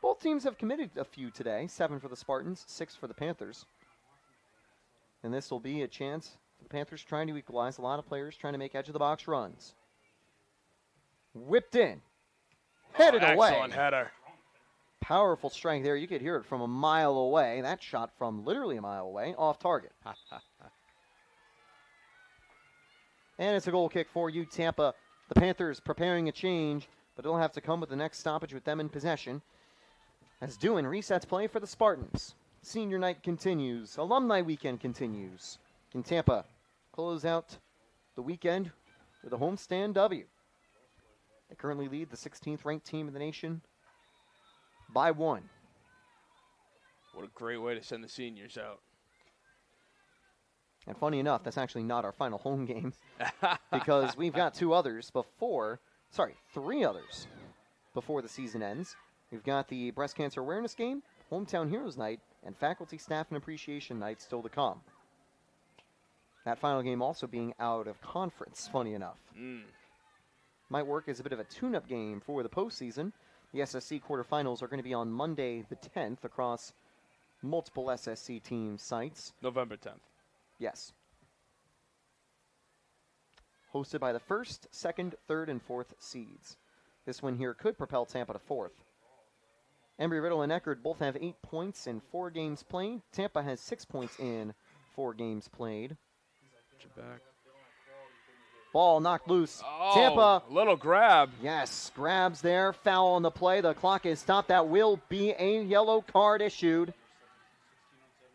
Both teams have committed a few today. 7 for the Spartans, 6 for the Panthers. And this will be a chance for the Panthers trying to equalize. A lot of players trying to make edge-of-the-box runs. Whipped in. Headed away. Excellent header. Powerful strike there. You could hear it from a mile away. That shot from literally a mile away, off target. And it's a goal kick for you, Tampa. The Panthers preparing a change, but it'll have to come with the next stoppage with them in possession. As Doohan resets play for the Spartans. Senior night continues. Alumni weekend continues. Can Tampa close out the weekend with a homestand W? They currently lead the 16th ranked team in the nation by 1. What a great way to send the seniors out. And funny enough, that's actually not our final home game because we've got 3 others before the season ends. We've got the Breast Cancer Awareness Game, Hometown Heroes Night, and Faculty Staff and Appreciation Night still to come. That final game also being out of conference, funny enough. Might work as a bit of a tune-up game for the postseason. The SSC quarterfinals are going to be on Monday the 10th across multiple SSC team sites. November 10th. Yes. Hosted by the 1st, 2nd, 3rd, and 4th seeds. This win here could propel Tampa to 4th. Embry-Riddle and Eckerd both have 8 points in 4 games played. Tampa has 6 points in 4 games played. Back. Ball knocked loose. Oh, Tampa. Little grab. Yes, grabs there. Foul on the play. The clock is stopped. That will be a yellow card issued.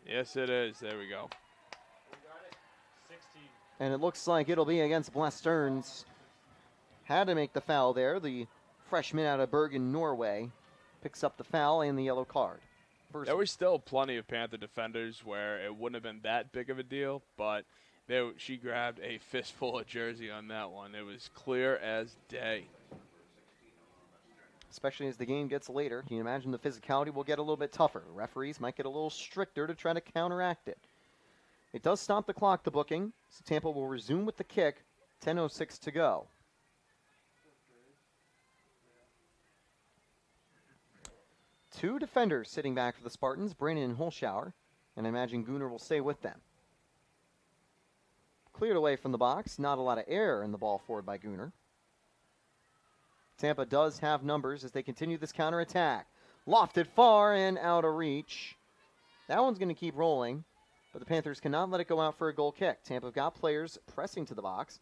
Yes, it is. There we go. And it looks like it'll be against Bless Stearns. Had to make the foul there. The freshman out of Bergen, Norway, picks up the foul and the yellow card. There were still plenty of Panther defenders where it wouldn't have been that big of a deal, but she grabbed a fistful of jersey on that one. It was clear as day. Especially as the game gets later. Can you imagine the physicality will get a little bit tougher? Referees might get a little stricter to try to counteract it. It does stop the clock, the booking, so Tampa will resume with the kick. 10:06 to go. Two defenders sitting back for the Spartans, Brandon and Holschauer, and I imagine Gunnar will stay with them. Cleared away from the box, not a lot of air in the ball forward by Gunnar. Tampa does have numbers as they continue this counterattack. Lofted far and out of reach. That one's going to keep rolling. But the Panthers cannot let it go out for a goal kick. Tampa got players pressing to the box.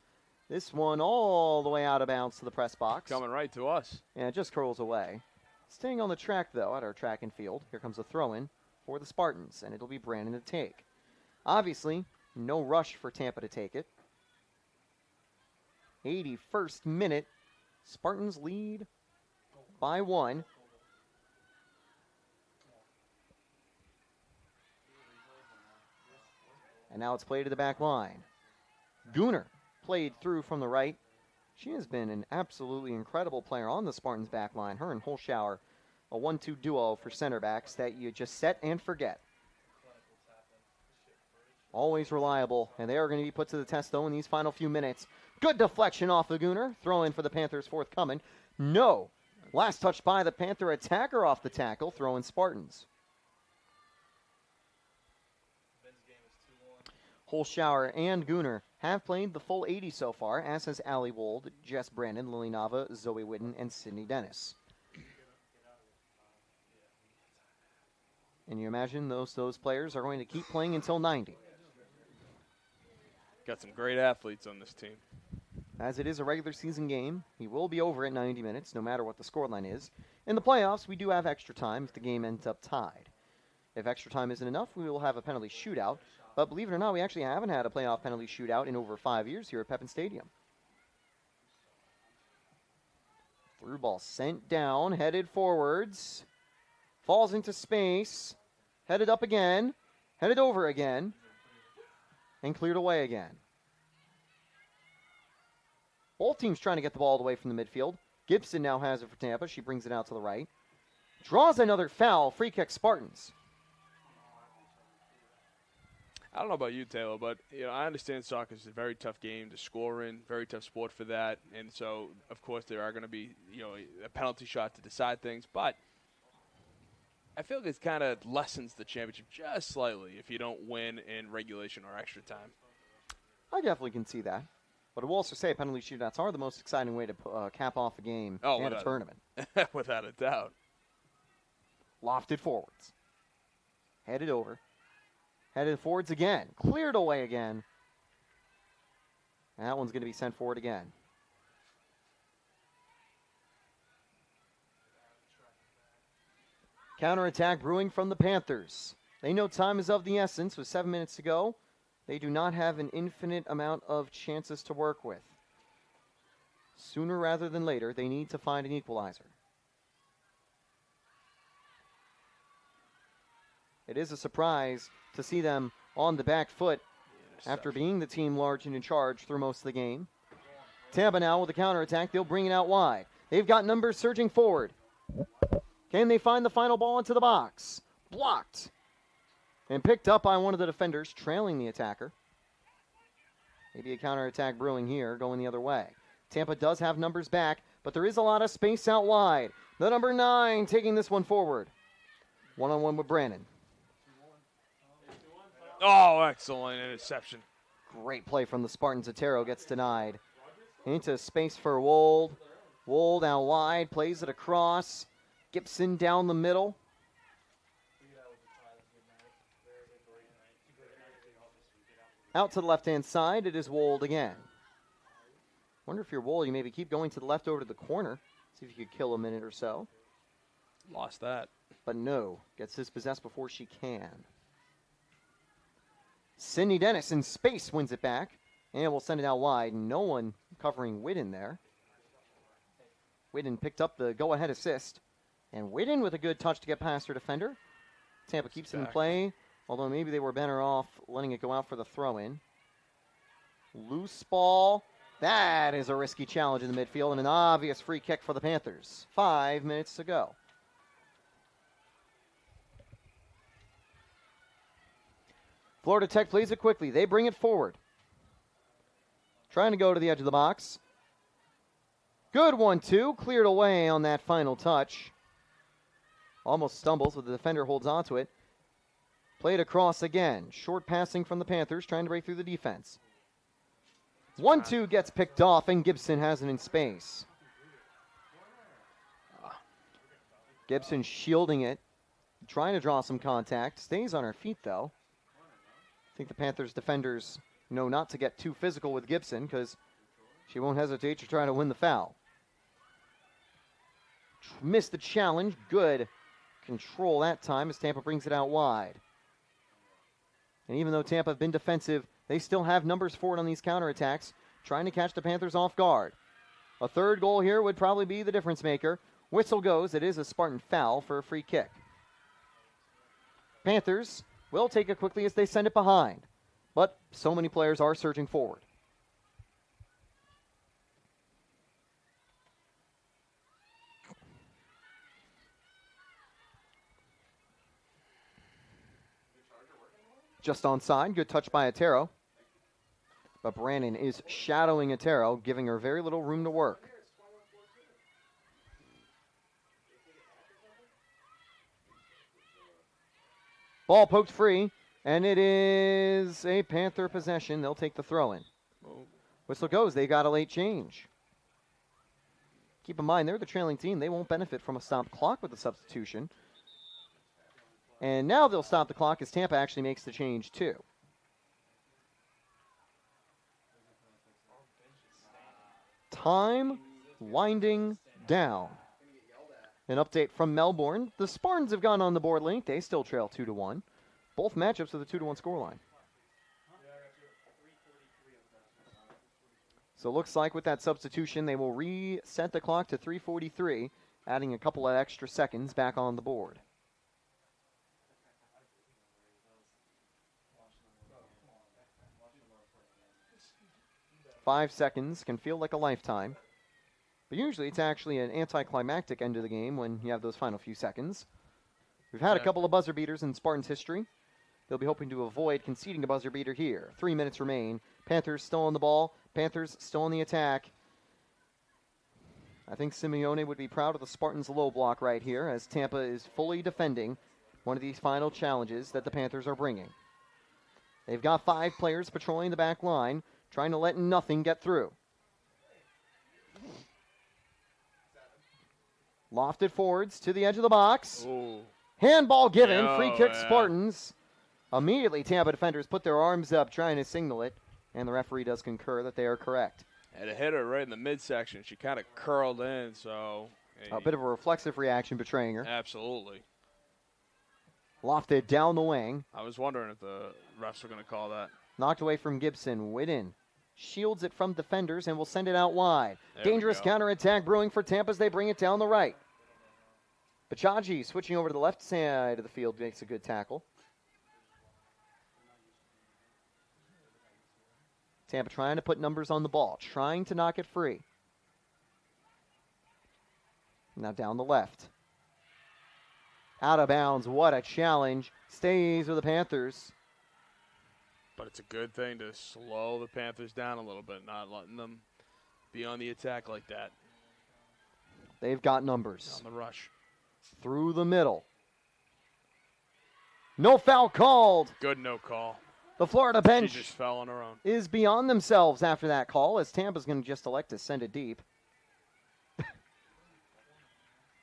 This one all the way out of bounds to the press box. Coming right to us. And it just curls away. Staying on the track, though, at our track and field. Here comes a throw-in for the Spartans, and it'll be Brandon to take. Obviously, no rush for Tampa to take it. 81st minute. Spartans lead by 1. And now it's played to the back line. Gunnar played through from the right. She has been an absolutely incredible player on the Spartans back line. Her and Holschauer, a 1-2 duo for center backs that you just set and forget. Always reliable, and they are going to be put to the test, though, in these final few minutes. Good deflection off of Gunnar. Throw in for the Panthers forthcoming. No. Last touch by the Panther attacker off the tackle. Throw in Spartans. Holschauer and Gunnar have played the full 80 so far, as has Allie Wold, Jess Brandon, Lily Nava, Zoe Whitten, and Sydney Dennis. And you imagine those players are going to keep playing until 90. Got some great athletes on this team. As it is a regular season game, he will be over at 90 minutes, no matter what the scoreline is. In the playoffs, we do have extra time if the game ends up tied. If extra time isn't enough, we will have a penalty shootout. But believe it or not, we actually haven't had a playoff penalty shootout in over 5 years here at Pepin Stadium. Through ball sent down, headed forwards. Falls into space. Headed up again. Headed over again. And cleared away again. Both teams trying to get the ball away from the midfield. Gibson now has it for Tampa. She brings it out to the right. Draws another foul. Free kick Spartans. I don't know about you, Taylor, but I understand soccer is a very tough game to score in, very tough sport for that, and so of course there are going to be a penalty shot to decide things, but I feel like it kind of lessens the championship just slightly if you don't win in regulation or extra time. I definitely can see that. But I will also say penalty shootouts are the most exciting way to cap off a game and a tournament. Without a doubt. Lofted forwards. Headed over. Headed forwards again. Cleared away again. That one's going to be sent forward again. Counterattack brewing from the Panthers. They know time is of the essence with 7 minutes to go. They do not have an infinite amount of chances to work with. Sooner rather than later, they need to find an equalizer. It is a surprise to see them on the back foot after being the team large and in charge through most of the game. Tampa now with a counterattack. They'll bring it out wide. They've got numbers surging forward. Can they find the final ball into the box? Blocked. And picked up by one of the defenders, trailing the attacker. Maybe a counterattack brewing here, going the other way. Tampa does have numbers back, but there is a lot of space out wide. The number 9 taking this one forward. One-on-one with Brandon. Oh, excellent interception. Great play from the Spartans. Otero gets denied. Into space for Wold. Wold out wide, plays it across. Gibson down the middle. Out to the left-hand side, it is Wold again. Wonder if you're Wold, you maybe keep going to the left over to the corner. See if you could kill a minute or so. Lost that. But no, gets dispossessed before she can. Sydney Dennis in space wins it back. And will send it out wide. No one covering Whidden there. Whidden picked up the go-ahead assist. And Whidden with a good touch to get past her defender. Tampa keeps it in play. Although maybe they were better off letting it go out for the throw-in. Loose ball. That is a risky challenge in the midfield and an obvious free kick for the Panthers. 5 minutes to go. Florida Tech plays it quickly. They bring it forward. Trying to go to the edge of the box. Good 1-2. Cleared away on that final touch. Almost stumbles, but the defender holds onto it. Played across again. Short passing from the Panthers, trying to break through the defense. 1-2 gets picked off, and Gibson has it in space. Gibson shielding it, trying to draw some contact. Stays on her feet, though. I think the Panthers defenders know not to get too physical with Gibson because she won't hesitate to try to win the foul. Missed the challenge. Good control that time as Tampa brings it out wide. And even though Tampa have been defensive, they still have numbers for it on these counterattacks, trying to catch the Panthers off guard. A third goal here would probably be the difference maker. Whistle goes. It is a Spartan foul for a free kick. Panthers will take it quickly as they send it behind. But so many players are surging forward. Just onside. Good touch by Otero. But Brandon is shadowing Otero, giving her very little room to work. Ball poked free, and it is a Panther possession. They'll take the throw in. Whistle goes. They got a late change. Keep in mind, they're the trailing team. They won't benefit from a stopped clock with the substitution. And now they'll stop the clock as Tampa actually makes the change too. Time winding down. An update from Melbourne. The Spartans have gone on the board late. They still trail 2-1. Both matchups with a 2-1 scoreline. So it looks like with that substitution, they will reset the clock to 3:43, adding a couple of extra seconds back on the board. Five seconds can feel like a lifetime. But usually it's actually an anticlimactic end of the game when you have those final few seconds. We've had a couple of buzzer beaters in Spartans history. They'll be hoping to avoid conceding a buzzer beater here. 3 minutes remain. Panthers still on the ball. Panthers still on the attack. I think Simeone would be proud of the Spartans' low block right here as Tampa is fully defending one of these final challenges that the Panthers are bringing. They've got 5 players patrolling the back line, trying to let nothing get through. Lofted forwards to the edge of the box. Ooh. Handball given. Yo, Free kick yeah. Spartans. Immediately Tampa defenders put their arms up trying to signal it. And the referee does concur that they are correct. And it hit her right in the midsection. She kind of curled in, so. A bit of a reflexive reaction betraying her. Absolutely. Lofted down the wing. I was wondering if the refs were going to call that. Knocked away from Gibson. Whitten shields it from defenders and will send it out wide. There we Dangerous go. counterattack brewing for Tampa as they bring it down the right. Bachaji switching over to the left side of the field makes a good tackle. Tampa trying to put numbers on the ball, trying to knock it free. Now down the left. Out of bounds. What a challenge. Stays with the Panthers. But it's a good thing to slow the Panthers down a little bit, not letting them be on the attack like that. They've got numbers. On the rush. Through the middle. No foul called. Good no call. The Florida bench She just fell on her own. is beyond themselves after that call as Tampa's going to just elect to send it deep.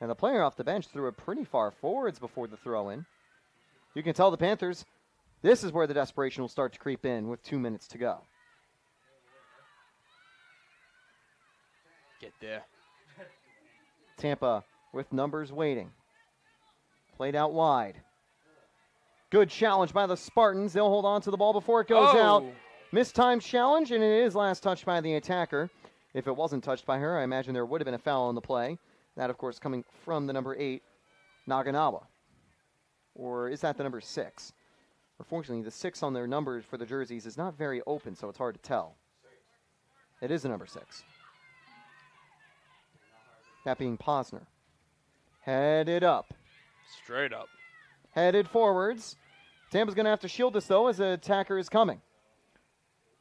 And the player off the bench threw it pretty far forwards before the throw-in. You can tell the Panthers, this is where the desperation will start to creep in with 2 minutes to go. Get there. Tampa with numbers waiting. Played out wide. Good challenge by the Spartans. They'll hold on to the ball before it goes out. Mistimed challenge, and it is last touched by the attacker. If it wasn't touched by her, I imagine there would have been a foul on the play. That, of course, coming from the number 8, Naganawa. Or is that the number 6? Unfortunately, the 6 on their numbers for the jerseys is not very open, so it's hard to tell. It is the number 6. That being Posner. Headed up. Straight up. Headed forwards. Tampa's going to have to shield this, though, as the attacker is coming.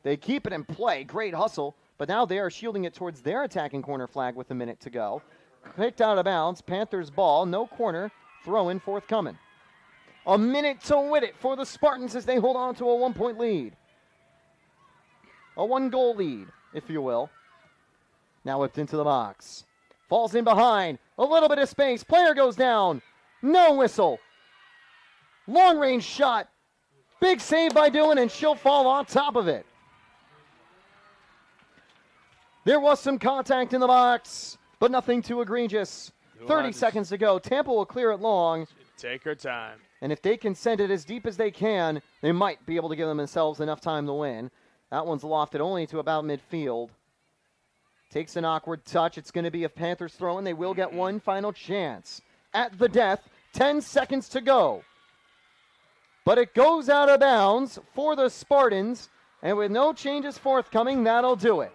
They keep it in play. Great hustle. But now they are shielding it towards their attacking corner flag with a minute to go. Kicked out of bounds. Panthers ball. No corner. Throw-in forthcoming. A minute to win it for the Spartans as they hold on to a 1-point lead. A 1-goal lead, if you will. Now whipped into the box. Falls in behind. A little bit of space. Player goes down. No whistle. Long-range shot. Big save by Dillon, and she'll fall on top of it. There was some contact in the box, but nothing too egregious. 30 seconds to go. Tampa will clear it long. Take her time. And if they can send it as deep as they can, they might be able to give themselves enough time to win. That one's lofted only to about midfield. Takes an awkward touch. It's going to be a Panthers throw, and they will get one final chance. At the death, 10 seconds to go. But it goes out of bounds for the Spartans, and with no changes forthcoming, that'll do it.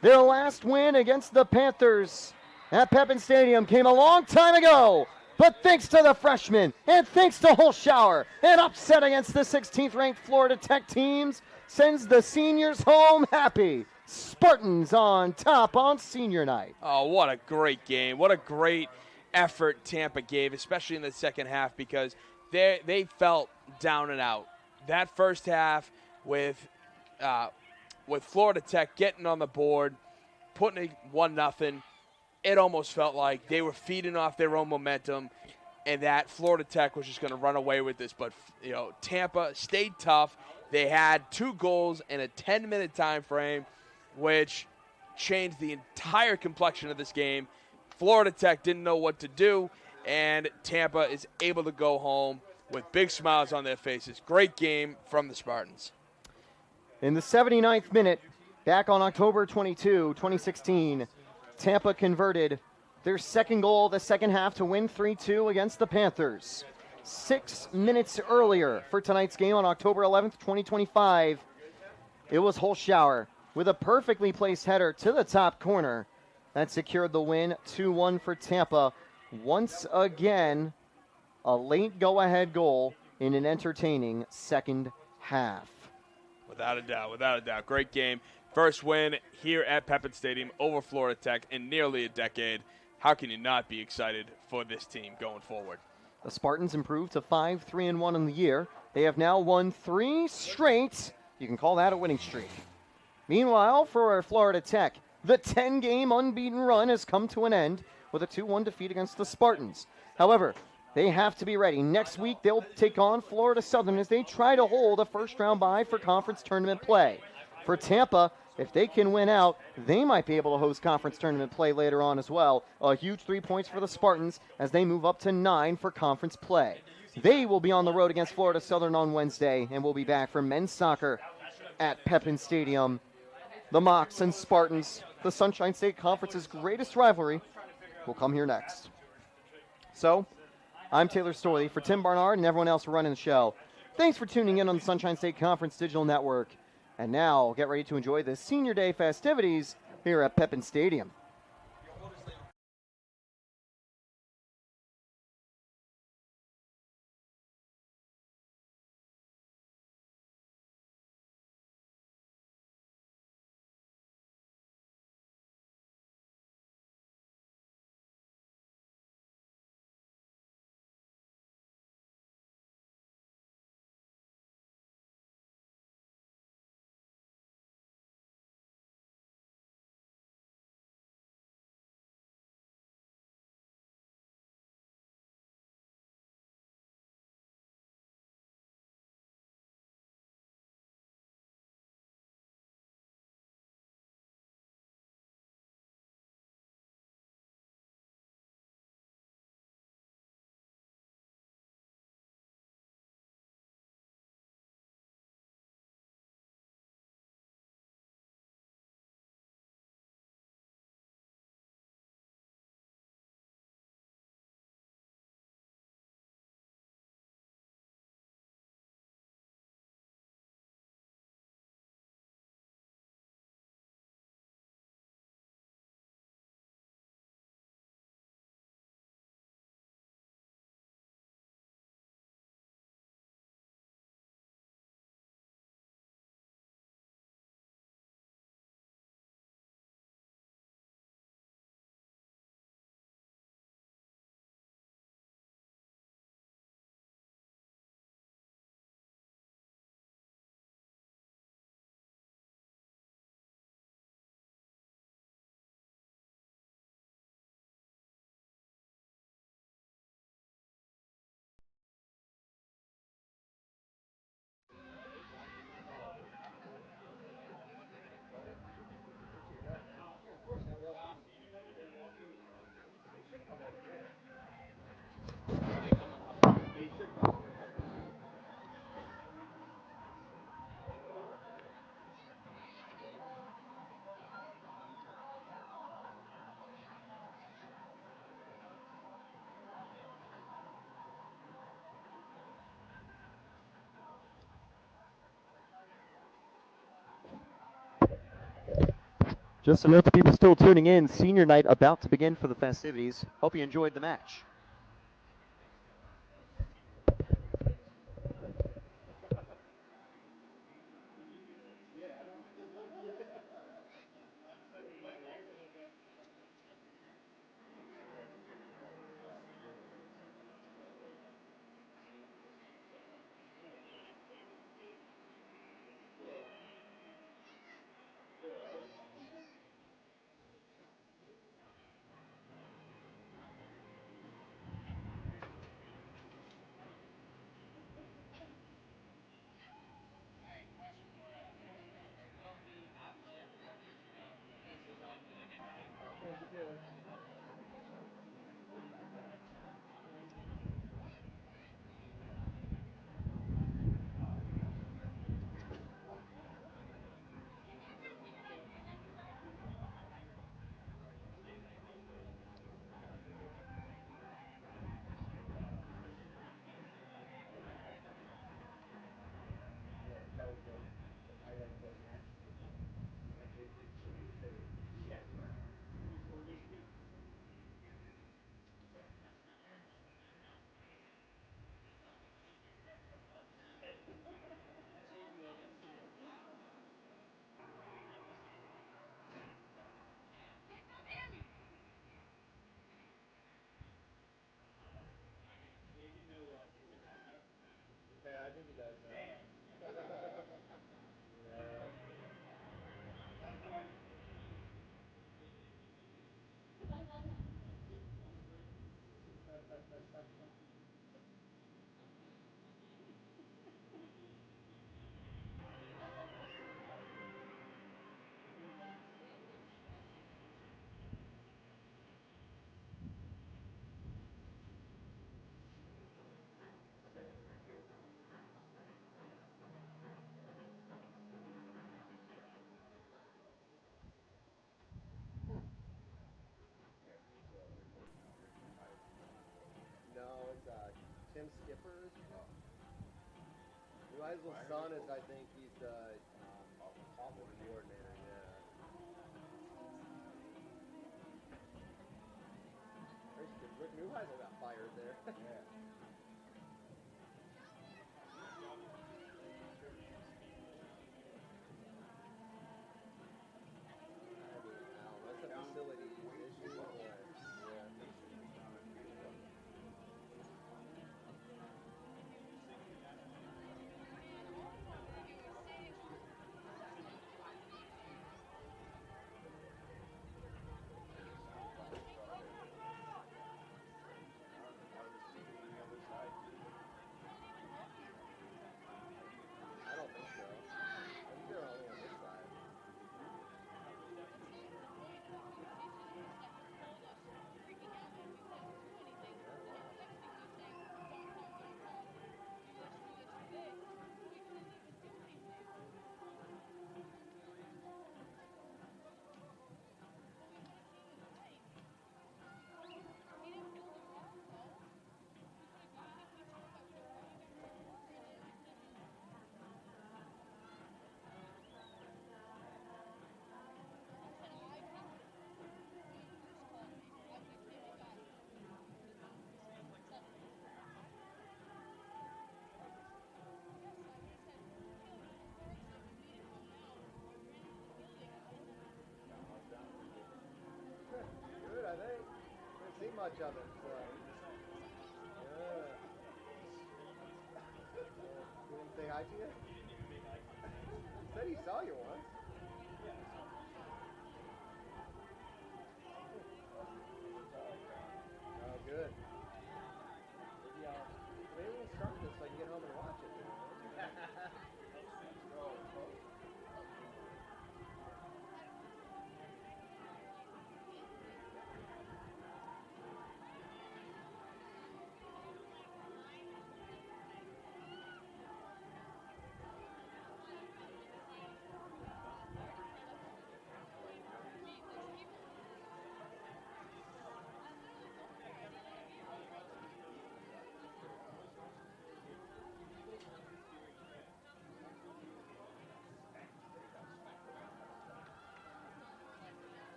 Their last win against the Panthers at Pepin Stadium came a long time ago, but thanks to the freshmen and thanks to Holschauer, an upset against the 16th-ranked Florida Tech teams sends the seniors home happy. Spartans on top on senior night. Oh, what a great game. What a great effort Tampa gave, especially in the second half, because they felt down and out. That first half with Florida Tech getting on the board, putting it 1-0, it almost felt like they were feeding off their own momentum. and that Florida Tech was just going to run away with this. But, Tampa stayed tough. They had 2 goals in a 10-minute time frame, which changed the entire complexion of this game. Florida Tech didn't know what to do, and Tampa is able to go home with big smiles on their faces. Great game from the Spartans. In the 79th minute, back on October 22, 2016, Tampa converted their second goal of the second half to win 3-2 against the Panthers. 6 minutes earlier for tonight's game on October 11th, 2025, it was Holschauer with a perfectly placed header to the top corner that secured the win. 2-1 for Tampa. Once again, a late go-ahead goal in an entertaining second half. Without a doubt. Great game. First win here at Pepin Stadium over Florida Tech in nearly a decade. How can you not be excited for this team going forward? The Spartans improved to 5-3-1 in the year. They have now won 3 straight. You can call that a winning streak. Meanwhile, for Florida Tech, the 10-game unbeaten run has come to an end with a 2-1 defeat against the Spartans. However, they have to be ready. Next week, they'll take on Florida Southern as they try to hold a first-round bye for conference tournament play. For Tampa, if they can win out, they might be able to host conference tournament play later on as well. A huge 3 points for the Spartans as they move up to 9 for conference play. They will be on the road against Florida Southern on Wednesday, and will be back for men's soccer at Pepin Stadium. The Mocs and Spartans, the Sunshine State Conference's greatest rivalry, will come here next. So, I'm Taylor Storley for Tim Barnard and everyone else running the show. Thanks for tuning in on the Sunshine State Conference Digital Network. And now, get ready to enjoy the Senior Day festivities here at Pepin Stadium. Just to note the people still tuning in, senior night about to begin for the festivities. Hope you enjoyed the match. Tim Skipper. New Heisel's son is, I think, he's the offensive coordinator. Yeah. Rick Neuheisel got fired there. Yeah. That's a facility issue. Yeah. I don't think so. I think they're only on this side. Good, I think. Didn't see much of it, so. Yeah. He didn't say hi to you? He said he saw you once. Oh, good. Maybe we'll start this so I can get home and watch it.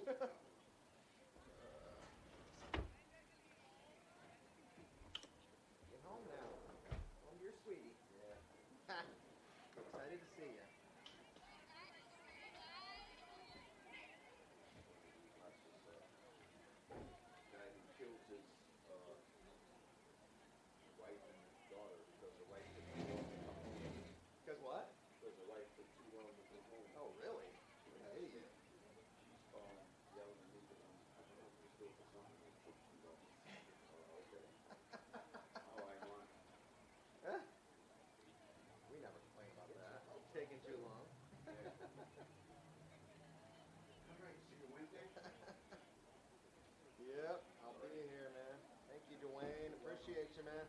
Get home now. Home to your sweetie. Yeah. Excited to see you. Guy who kills his wife and daughter because the wife took too long to come home. Because what? Because the wife took too long to come home. Oh, really? What an idiot. She's calling, yelling at me because I don't know if you're still for something. It took too long. Okay. Oh, I want. Huh? We never complain about that. Taking too long. Yeah. All right, see you Wednesday. Yep, I'll be here, man. Thank you, Dwayne. Appreciate you, man.